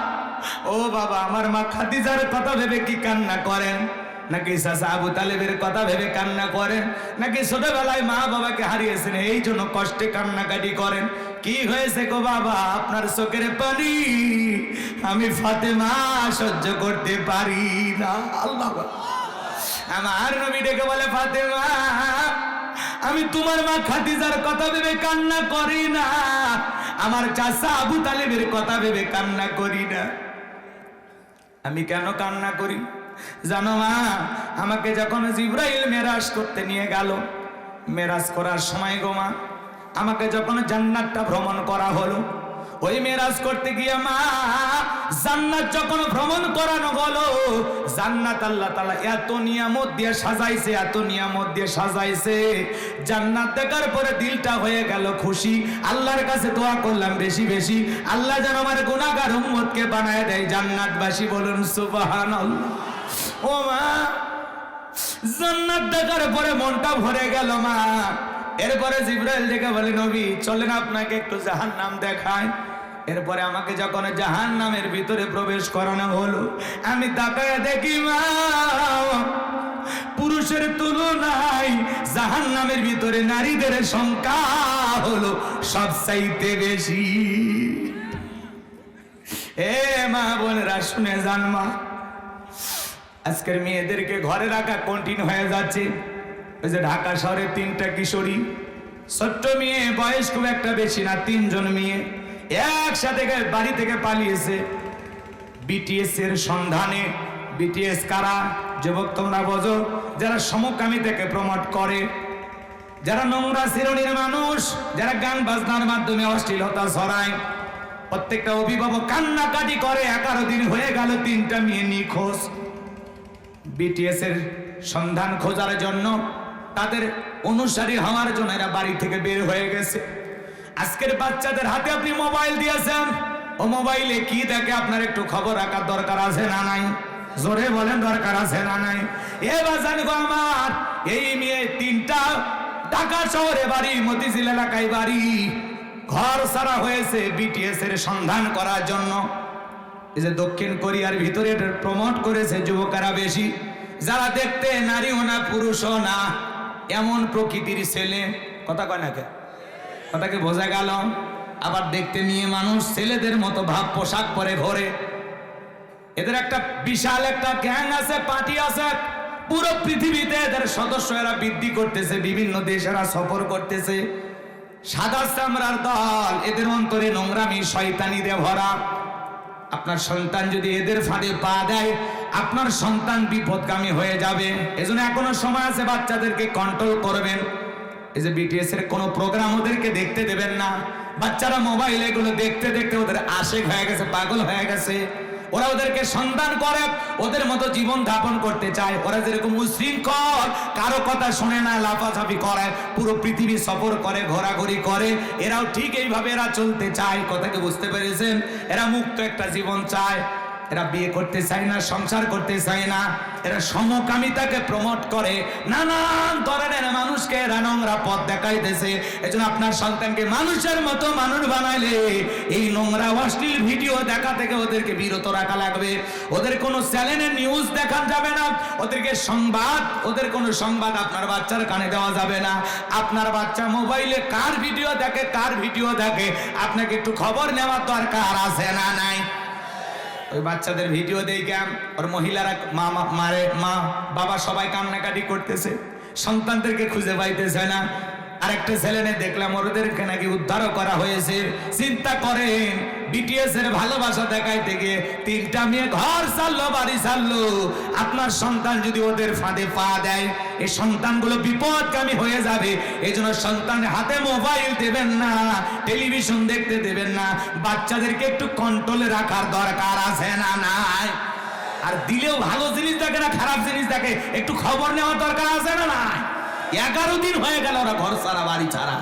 A: ও বাবা, আমার মা খাদিজার কথা ভেবে কি কান্না করেন? নাকি চাচা আবু তালেবের কথা ভেবে কান্না করেন? নাকি ছোটবেলায় মা বাবাকে হারিয়েছেন এই জন্য কষ্টে কান্নাকাটি করেন? কি হয়েছে গো বাবা? আপনার চোখের পানি আমি ফাতেমা সহ্য করতে পারি না। আল্লাহ, আমার নবী ডেকে বলে, ফাতেমা, আমি তোমার মা খাদিজার কথা ভেবে কান্না করি না, আমার চাচা আবু তালেবের কথা ভেবে কান্না করি না। আমি কেন কান্না করি জানো মা? আমাকে যখন জিবরাইল মেরাজ করতে নিয়ে গেল, মেরাজ করার সময় গো মা, আমাকে যখন জান্নাতটা ভ্রমণ করা হলো, ওই মেরাজ করতে গিয়ে মা জান্নাত যখন ভ্রমণ করানো হলো, জান্নাত আল্লাহ তাআলা এত নিয়ামত দিয়ে সাজাইছে, এত নিয়ামত দিয়ে সাজাইছে, জান্নাত দেখার পরে দিলটা হয়ে গেল খুশি। আল্লাহর কাছে দোয়া করলাম বেশি বেশি, আল্লাহ যেন আমার গুনাহগার উম্মতকে বানায় দেয় জান্নাতবাসী। বলুন সুবহানাল্লাহ। ও মা, জান্নাত দেখার পরে মনটা ভরে গেল মা। এরপরে জিবরাইল ডেকে বলে, নবী চলেন আপনাকে একটু জাহান্নাম দেখায়। এরপরে আমাকে যখন জাহান্নামের ভিতরে প্রবেশ করানো হলো, আমি তাকায় দেখি মা, পুরুষের তুলনায় জাহান্নামের ভিতরে নারীদের সংখ্যা হলো সবচাইতে বেশি। এ মা বোনেরা শুনে যান মা, আজকের মেয়েদেরকে ঘরে রাখা কঠিন হয়ে যাচ্ছে। ওই যে ঢাকা শহরে 3টা কিশোরী, ছোট্ট মেয়ে, বয়স খুব একটা বেশি না, 3 জন মেয়ে একসাথে বাড়ি থেকে পালিয়েছে বিটিএস এর সন্ধানে। বিটিএস কারা? যুবক তোমরা বোঝো, যারা সমকামী থেকে প্রমোট করে, যারা নোংরা শ্রেণীর মানুষ, যারা গান বাজনার মাধ্যমে অশ্লীলতা ছড়ায়। প্রত্যেকটা অভিভাবক কান্নাকাটি করে, 11 দিন হয়ে গেল 3টা মেয়ে নিখোঁজ। বিটিএস এর সন্ধান খোঁজার জন্য, তাদের অনুসারী হওয়ার জন্য এরা বাড়ি থেকে বের হয়ে গেছে। আজকের বাচ্চাদের হাতে আপনি মোবাইল দিয়েছেন, ও মোবাইলে কি দেখে আপনার একটু খবর রাখার দরকার আছে না নাই? জোরে বলেন, দরকার আছে না নাই? এ বাজান গো আমার, এই মেয়ে 3টা ঢাকা শহরে বাড়ি, মতিঝিল এলাকায় বাড়ি, ঘর ছাড়া হয়েছে বিটিএস এর সন্ধান করার জন্য। এই যে দক্ষিণ কোরিয়ার ভিতরে এটা প্রমোট করেছে যুবকেরা বেশি, যারা দেখতে নারীও না পুরুষও না, এমন প্রকৃতির ছেলে। কথা কয় না কে? কথাকে বোঝা গেল? আবার দেখতে নিয়ে মানুষ ছেলেদের মতো ভাব পোশাক পরে ঘোরে। এদের একটা বিশাল একটা গ্যাং আছে, পার্টি আছে, পুরো পৃথিবীতে এদের সদস্য এরা বৃদ্ধি করতেছে, বিভিন্ন দেশে এরা সফর করতেছে। সাদা চামড়ার দল, এদের অন্তরে নোংরামি শয়তানি দিয়ে ভরা। আপনার সন্তান যদি এদের ফাঁদে পা দেয়, আপনার সন্তান বিপদগামী হয়ে যাবে। এজন্য এখনো সময় আছে, বাচ্চাদেরকে কন্ট্রোল করবেন। এই যে বিটিএস এর কোনো প্রোগ্রাম ওদেরকে দেখতে দেবেন না। বাচ্চারা মোবাইল এগুলো দেখতে দেখতে ওদের আশেক হয়ে গেছে, পাগল হয়ে গেছে। ওরা ওদেরকে সন্ধান করে, ওদের মতো জীবন যাপন করতে চায়। ওরা যেরকম উশৃঙ্খল, কারো কথা শুনে না, লাফাঝাফি করে, পুরো পৃথিবী সফর করে, ঘোরাঘুরি করে, এরাও ঠিক এইভাবে এরা চলতে চায়। কথাকে বুঝতে পেরেছেন? এরা মুক্ত একটা জীবন চায়। এরা বিয়ে করতে চায় না, সংসার করতে চায় না, এরা সমকামিতাকে প্রমোট করে, নানান ধরনের মানুষকে এরা নোংরা পথ দেখাইতেছে। এজন্য আপনার সন্তানকে মানুষের মতো মানুষ বানাইলে এই নোংরা অশ্লীল ভিডিও দেখা থেকে ওদেরকে বিরত রাখা লাগবে। ওদের কোনো চ্যানেলের নিউজ দেখা যাবে না, ওদেরকে সংবাদ, ওদের কোনো সংবাদ আপনার বাচ্চার কানে দেওয়া যাবে না। আপনার বাচ্চা মোবাইলে কার ভিডিও দেখে, কার ভিডিও দেখে, আপনাকে একটু খবর নেওয়ার দরকার আছে না নাই? ওই বাচ্চাদের ভিডিও দেখে ওর মহিলারা মা বাবা সবাই কান্নাকাটি করতেছে, সন্তানদেরকে খুঁজে পাইতেছে না। আরেকটা ছেলে দেখলাম ওদেরকে নাকি উদ্ধারও করা হয়েছে। চিন্তা করেন, বিটিএস এর ভালোবাসা দেখাইতে গিয়ে 3টা মেয়ে ঘর ছাড়লো, বাড়ি ছাড়লো। আপনার সন্তান যদি ওদের ফাঁদে পা দেয়, এই সন্তানগুলো বিপদগামী হয়ে যাবে। এই জন্য সন্তানের হাতে মোবাইল দেবেন না, টেলিভিশন দেখতে দেবেন না। বাচ্চাদেরকে একটু কন্ট্রোলে রাখার দরকার আছে না নাই? আর দিলেও ভালো জিনিস দেখে না, খারাপ জিনিস দেখে, একটু খবর নেওয়ার দরকার আছে না নাই? 11 দিন হয়ে গেল ওরা ঘর ছাড়া, বাড়ি ছাড়া।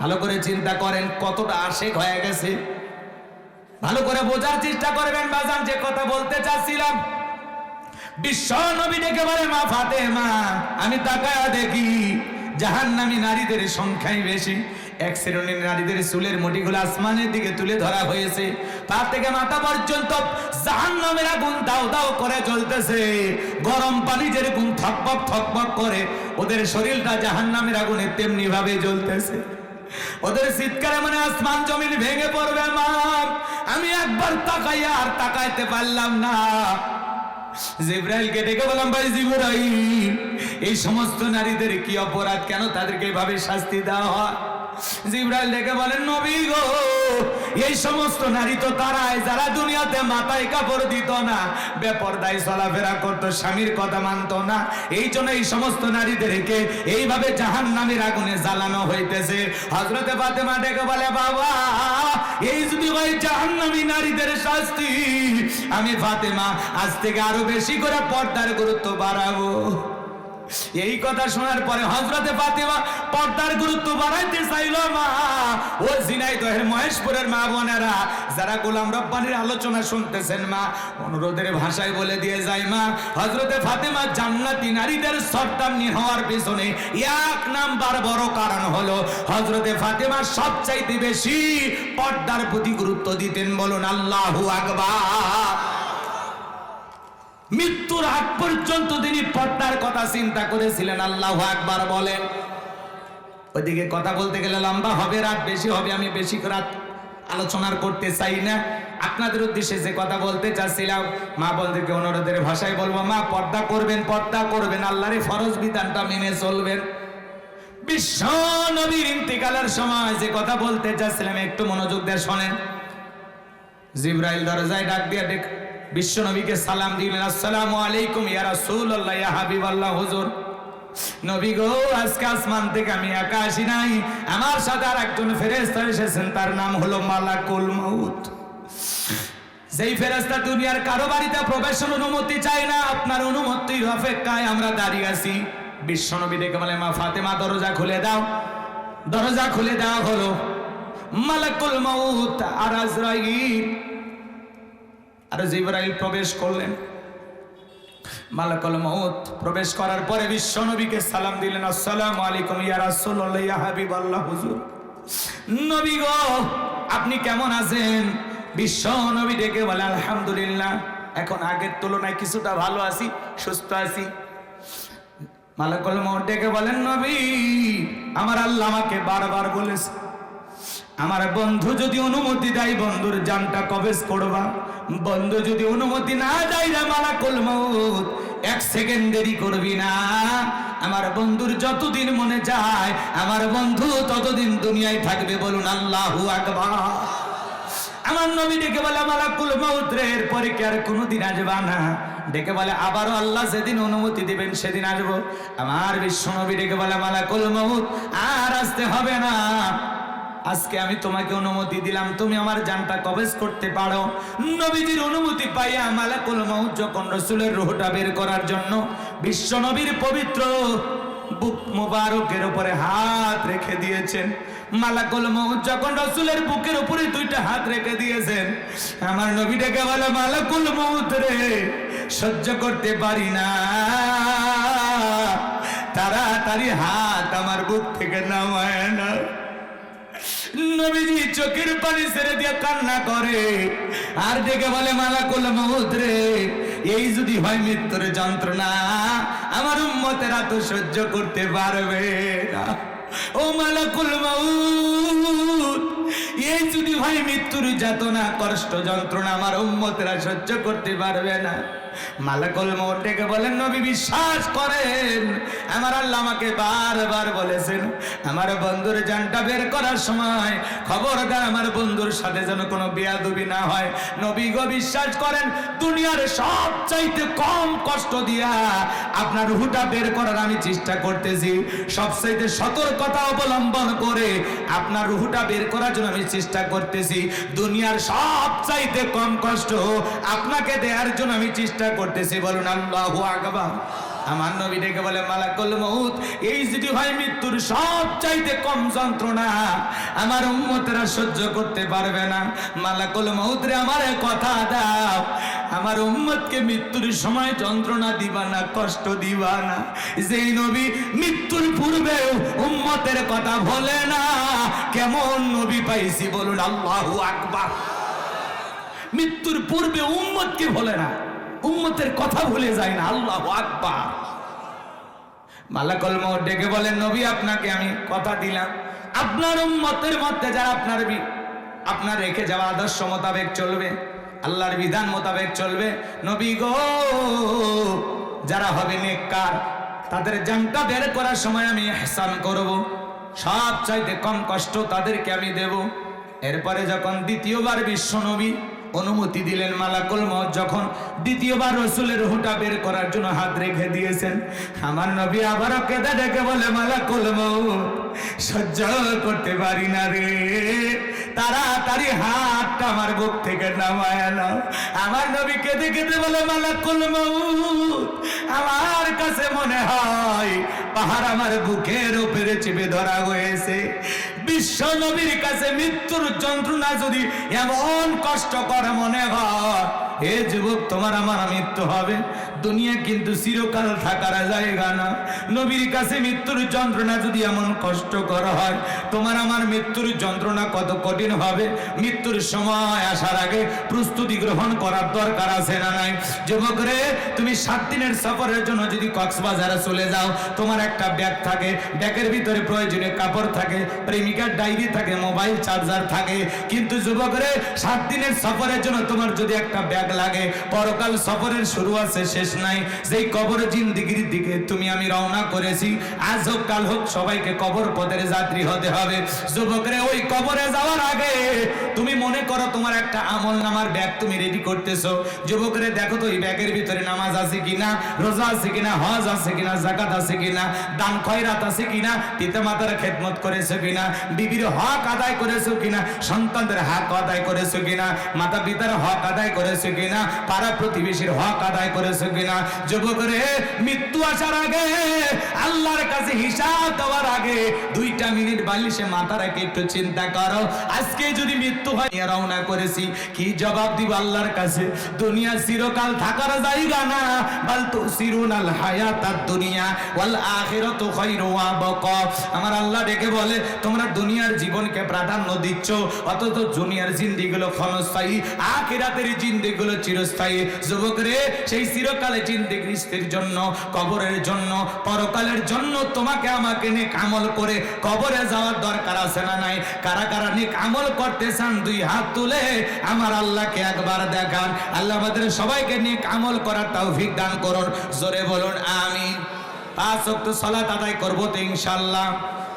A: ভালো করে চিন্তা করেন কতটা আশেক হয়ে গেছে। ভালো করে বোঝার চেষ্টা করবেন বাজান, যে কথা বলতে চাচ্ছিলাম। বিশ্ব নবী ডেকে বলে, মা ফাতেমা, আমি তাকায়া দেখি জাহান্নামী নারীদের সংখ্যাই বেশি। এক শ্রেণীর নারীদের চুলের মুঠিগুলো আসমানের দিকে তুলে ধরা হয়েছে, তার থেকে মাথা পর্যন্ত জাহান্নামের আগুন দাও দাও করে জ্বলতেছে। গরম পানি যেরকম থকবক থকবক করে, ওদের শরীরটা জাহান্নামের আগুনে তেমনি ভাবে জ্বলতেছে। ওদের চিৎকারে মানে আসমান জমিন ভেঙে পড়বে। মা, আমি একবার তাকাইয়া আর তাকাইতে পারলাম না। জিবরাইলকে ডেকে বললাম, ভাই জিবরাইল, এই সমস্ত নারীদের কি অপরাধ, কেন তাদেরকে এভাবে শাস্তি দেওয়া হয়? জিবরাইল ডেকে বলেন নবী গো, এই সমস্ত নারী তো তারাই যারা দুনিয়াতে মাথায় কাপড় দিত না, বেপরদায় চলাফেরা করতো, স্বামীর কথা মানতো না। এই জন্য এই সমস্ত নারীদেরকে এইভাবে জাহান্নামের আগুনে জ্বালানো হইতেছে। হযরতে ফাতেমা ডেকে বলে বাবা, এই যদি হয় জাহান্নামী নারীদের শাস্তি, আমি ফাতেমা আজ থেকে আরো বেশি করে পর্দার গুরুত্ব বাড়াবো। এই কথা শোনার পরে হযরতে ফাতেমা পর্দার গুরুত্ব বাড়াইতে চাইল। মা ও ঝিনাইদহের মহেশপুরের মা বোনেরা যারা গোলাম রব্বানির আলোচনা শুনতেছেন, মা অনুরোধের ভাষায় বলে দিয়ে যায়, মা হযরতে ফাতেমা জান্নাতি নারীদের সর্দারনি হওয়ার পিছনে এক নাম্বার বড় কারণ হলো হযরতে ফাতেমা সবচাইতে বেশি পর্দার প্রতি গুরুত্ব দিতেন। বলুন আল্লাহু আকবার। মৃত্যুর আগ পর্যন্ত তিনি পর্দার কথা চিন্তা করেছিলেন। আল্লাহু আকবার বলেন। ওইদিকে কথা বলতে গেলে লম্বা হবে, রাত বেশি হবে, আমি বেশি রাত আলোচনা করতে চাই না। আপনাদের উদ্দেশ্যে যে কথা বলতে চাচ্ছিলাম, মা বোনদেরকে অনুরোধের ভাষায় বলবো, মা পর্দা করবেন, পর্দা করবেন, আল্লাহর ফরজ বিধানটা মেনে চলবেন। বিশ্ব নবীর ইন্তিকালের সময় যে কথা বলতে চাচ্ছিলাম একটু মনোযোগ দিয়ে শোনেন। জিবরাইল দরজায় ডাক দিয়ে বিশ্ব নবীকে সালাম দিলেন, আসসালামু আলাইকুম ইয়া রাসূলুল্লাহ, ইয়া হাবিবাল্লাহ। হুজুর নবী গো, আজকে আসমান থেকে আমি একা আসি নাই, আমার সাথে আর একজন ফেরেশতা এসেছেন, তার নাম হলো মালাকুল মউত। যেই ফেরেশতা দুনিয়ার কারো বাড়িতে প্রবেশের অনুমতি চায় না, আপনার অনুমতির অপেক্ষায় আমরা দাঁড়িয়ে আছি। বিশ্ব নবী ডেকে বলে, মা ফাতেমা দরজা খুলে দাও। দরজা খুলে দেওয়া হলো। মালাকুল মউত আর আজরাইল আর জিবরাইল প্রবেশ করলেন। মালাকুল মউত প্রবেশ করার পরে বিশ্ব নবীকে সালাম দিলেন, আসসালামু আলাইকুম ইয়া রাসূলুল্লাহ, ইয়া হাবিবাল্লাহ। হুজুর নবী গো, আপনি কেমন আছেন? বিশ্ব নবী ডেকে বলে, আলহামদুলিল্লাহ, এখন আগের তুলনায় কিছুটা ভালো আছি, সুস্থ আছি। মালাকুল মউত ডেকে বলেন, নবী, আমার আল্লাহ আমাকে বারবার বলেছে, আমার বন্ধু যদি অনুমতি দেয় বন্ধুর জানটা কবজ করবা। বন্ধু যদি অনুমতি না দেয় রে মালাকুল মউত, এক সেকেন্ড দেরি করবি না। আমার বন্ধুর যতদিন মনে যায় আমার বন্ধু ততদিন দুনিয়ায় থাকবে। বলুন আল্লাহু আকবার। আমার নবী ডেকে বলে, মালাকুল মউত রে, এরপরে কি আর কোনোদিন আসবা না? ডেকে বলে, আবারও আল্লাহ যেদিন অনুমতি দিবেন সেদিন আসবো। আমার বিশ্ব নবী ডেকে বলে, মালাকুল মউত আর আসতে হবে না, আজকে আমি তোমাকে অনুমতি দিলাম, তুমি আমার জানটা কবজ করতে পারো। নবীজির অনুমতি পাইয়া মালাকুল মউত যখন রাসূলের রূহটা বের করার জন্য বিশ্ব নবীর পবিত্র বুক মোবারকের উপরে হাত রেখে দিয়েছেন, মালাকুল মউত যখন রাসূলের বুকের উপরে দুইটা হাত রেখে দিয়েছেন, আমার নবী ডেকে বলে, মালাকুল মউত রে, সহ্য করতে পারি না, তাড়াতাড়ি হাত আমার বুক থেকে নামায় না। নবীজি চোখের পানি ছেড়ে দিয়ে কান্না করে আর ডেকে বলে, মালাকুল মউত রে, এই যদি হয় মৃত্যুর যন্ত্রণা, আমার উম্মতেরা তো সহ্য করতে পারবে না। ও মালাকুল মউত, এই যদি হয় মৃত্যুর যাতনা, কষ্ট, যন্ত্রণা আমার উম্মতেরা সহ্য করতে পারবে না। মালাকুল মউত ডেকে বলেন, নবী বিশ্বাস করেন, আমার আল্লাহ আমাকে বারবার বলেছেন আমার বন্ধুর জানটা বের করার সময় খবরদার আমার বন্ধুর সাথে যেন কোনো বেয়াদবি না হয়। নবী গো, বিশ্বাস করেন, দুনিয়ার সবচাইতে কম কষ্ট দিয়া আপনার রূহটা বের করার আমি চেষ্টা করতেছি, সবচাইতে সতর্কতা অবলম্বন করে আপনার রূহটা বের করার জন্য আমি চেষ্টা করতেছি। দুনিয়ার সবচাইতে কম কষ্ট আপনাকে দেওয়ার জন্য আমি চেষ্টা করতেছি। বলুন আল্লাহু আকবার। আমার নবী ডেকে বলে, মালাকুল মউত, এই যদি হয় মৃত্যুর সবচাইতে কম যন্ত্রণা, আমার উম্মতেরা সহ্য করতে পারবে না। মালাকুল মউত রে, আমার কথা দাও, আমার উম্মতকে মৃত্যুর সময় যন্ত্রণা দিবা না, কষ্ট দিবা না। যেই নবী মৃত্যুর পূর্বে উম্মতের কথা বলে না, কেমন নবী পাইছি? বলুন আল্লাহু আকবার। মৃত্যুর পূর্বে উম্মতকে বলে না, উম্মতের কথা ভুলে যায় না। আল্লাহু আকবার। মালাকুল মউত ডেকে বলেন, নবী, আপনাকে আমি কথা দিলাম, আপনার উম্মতের মধ্যে যারা আপনার রেখে যাওয়া আদর্শ মোতাবেক চলবে, আল্লাহর বিধান মোতাবেক চলবে, নবী গো, যারা হবে নেককার, তাদের জানটা বের করার সময় আমি ইহসান করব। সব চাইতে কম কষ্ট তাদেরকে আমি দেব। এরপরে যখন দ্বিতীয়বার বিশ্বনবী অনুমতি দিলেন, মালাকুল মউত যখন দ্বিতীয়বার রাসূলের রূহটা বের করার জন্য হাত রেখে দিয়েছেন, আমার নবী আবারও কেঁদে ডেকে বলে, মালাকুল মউত সহ্য করতে পারি না রে, তাড়াতাড়ি হাতটা আমার বুক থেকে নামায় নাও। আমার নবী কেঁদে কেঁদে বলে, মালাকুল মউত আমার কাছে মনে হয় পাহাড় আমার বুকের উপরে চেপে ধরা হয়েছে। বিশ্ব নবীর কাছে মৃত্যুর যন্ত্রণা যদি এমন কষ্টকর মনে হয়, হে যুবক তোমার আমার মৃত্যু হবে, দুনিয়া কিন্তু চিরকাল থাকার জায়গা না। নবীর কাছে মৃত্যুর যন্ত্রণা যদি এমন কষ্টকর হয়, তোমার আমার মৃত্যুর যন্ত্রণা কত কঠিন হবে। মৃত্যুর সময় আসার আগে প্রস্তুতি গ্রহণ করার দরকার আছে না নাই? যুবক রে, তুমি 7 দিনের সফরের জন্য যদি কক্সবাজারে চলে যাও, তোমার একটা ব্যাগ থাকে, ব্যাগের ভিতরে প্রয়োজনীয় কাপড় থাকে, প্রেমিকার ডায়েরি থাকে, মোবাইল চার্জার থাকে। কিন্তু যুবক রে, 7 দিনের সফরের জন্য তোমার যদি একটা ব্যাগ লাগে, পরকাল সফরের শুরু আছে শেষ নাই। যেই কবর জিন্দেগির দিকে তুমি আমি রওনা করেছি, আজ হোক কাল হোক সবাইকে কবর পথের যাত্রী হতে হবে। যুবক রে, ওই কবরে যাওয়ার আগে তুমি মনে করো তোমার একটা আমল নামার ব্যাগ তুমি রেডি করতেছো। যুবক রে, দেখো তো এই ব্যাগের ভিতরে নামাজ আছে কিনা, রোজা আছে কিনা, হজ আছে কিনা, যাকাত আছে কিনা, দান খয়রাত আছে কিনা, পিতামাতার খেদমত করেছো কিনা, বিবির হক আদায় করেছো কিনা, সন্তানদের হক আদায় করেছো কিনা, মাতা পিতার হক আদায় করেছো কিনা, পাড়া প্রতিবেশীর হক আদায় করেছো কিনা। যুবক রে, মৃত্যু আসার আগে, আল্লাহর কাছে হিসাব দেওয়ার আগে 2টা মিনিট বালিশে মাথা রেখে একটু চিন্তা করো, আজকে যদি মৃত্যু হয় রওনা করেছি, কি জবাব দিব আল্লাহর কাছে? দুনিয়া চিরকাল থাকার জায়গা না, বাল তুসিরুনাল হায়াতাদ দুনিয়া ওয়াল আখিরাতু খায়রু ওয়া বাকা। আমার আল্লাহ ডেকে বলে, তোমরা দুনিয়ার জীবনকে প্রাধান্য দিচ্ছ, অথচ দুনিয়ার জিন্দেগিগুলো ক্ষণস্থায়ী, আখিরাতের জিন্দেগিগুলো চিরস্থায়ী। যুবক রে, সেই চিরকালে জিন্দেগির জন্য, কবরের জন্য, পরকালের জন্য তোমাকে আমাকে নেক আমল করে কবরে যাওয়ার দরকার আছে না নাই? কারা কারা নেক আমল করতে চান 2 হাত তুলে আমার আল্লাহকে একবার দেখান। আল্লাহ আমাদের সবাইকে নেক আমল করার তৌফিক দান করুন। জোরে বলুন আমিন। 5 ওয়াক্ত সালাত আদায় করব তো ইনশাআল্লাহ।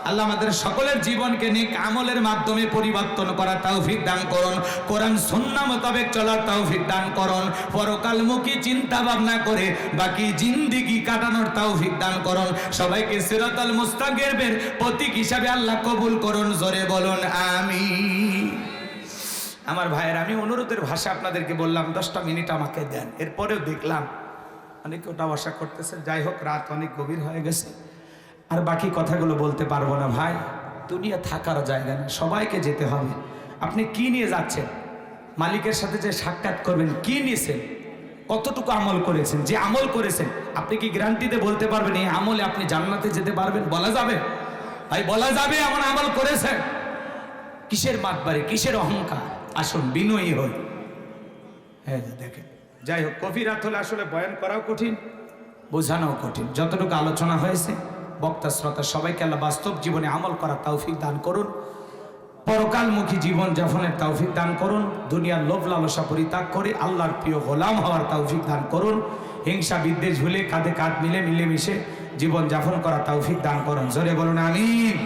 A: আল্লাহ আমাদের সকলের জীবনকে নেক আমলের মাধ্যমে পরিবর্তন করার তৌফিক দান করুন। কোরআন সুন্নাহ মোতাবেক চলার তৌফিক দান করুন। পরকালমুখী চিন্তা ভাবনা করে বাকি জিন্দেগি কাটানোর তৌফিক দান করুন। সবাইকে সিরাতাল মুস্তাকিমের প্রতীক হিসাবে আল্লাহ কবুল করুন। জোরে বলুন আমিন। আমার ভাইয়ের, আমি অনুরোধের ভাষা আপনাদেরকে বললাম, 10টা মিনিট আমাকে দেন। এরপরেও দেখলাম অনেকে ওটা আশা করতেছে। যাই হোক, রাত অনেক গভীর হয়ে গেছে, আর বাকি কথাগুলো বলতে পারবো না। ভাই, দুনিয়া থাকার জায়গা না, সবাইকে যেতে হবে। আপনি কি নিয়ে যাচ্ছেন? মালিকের সাথে যে সাক্ষাৎ করবেন, কি নিয়েছেন, কতটুকু আমল করেছেন? যে আমল করেছেন আপনি কি গ্যারান্টিতে বলতে পারবেন এই আমলে আপনি জান্নাতে যেতে পারবেন? বলা যাবে ভাই? বলা যাবে এমন আমল করেছেন? কিসের মাতবাড়ি, কিসের অহংকার? আসুন বিনয়ী হই। হ্যাঁ দেখেন, যাই হোক, গভীরাত হলে আসলে বয়ান করাও কঠিন, বোঝানোও কঠিন। যতটুকু আলোচনা হয়েছে, বক্তা শ্রোতা সবাইকে আল্লাহ বাস্তব জীবনে আমল করার তৌফিক দান করুন। পরকালমুখী জীবন যাপনের তৌফিক দান করুন। দুনিয়ার লোভ লালসা পরিত্যাগ করে আল্লাহর প্রিয় গোলাম হওয়ার তৌফিক দান করুন। হিংসা বিদ্বেষ ভুলে কাঁধে কাঁধ মিলেমিশে জীবন যাপন করার তৌফিক দান করুন। জোরে বলুন আমিন।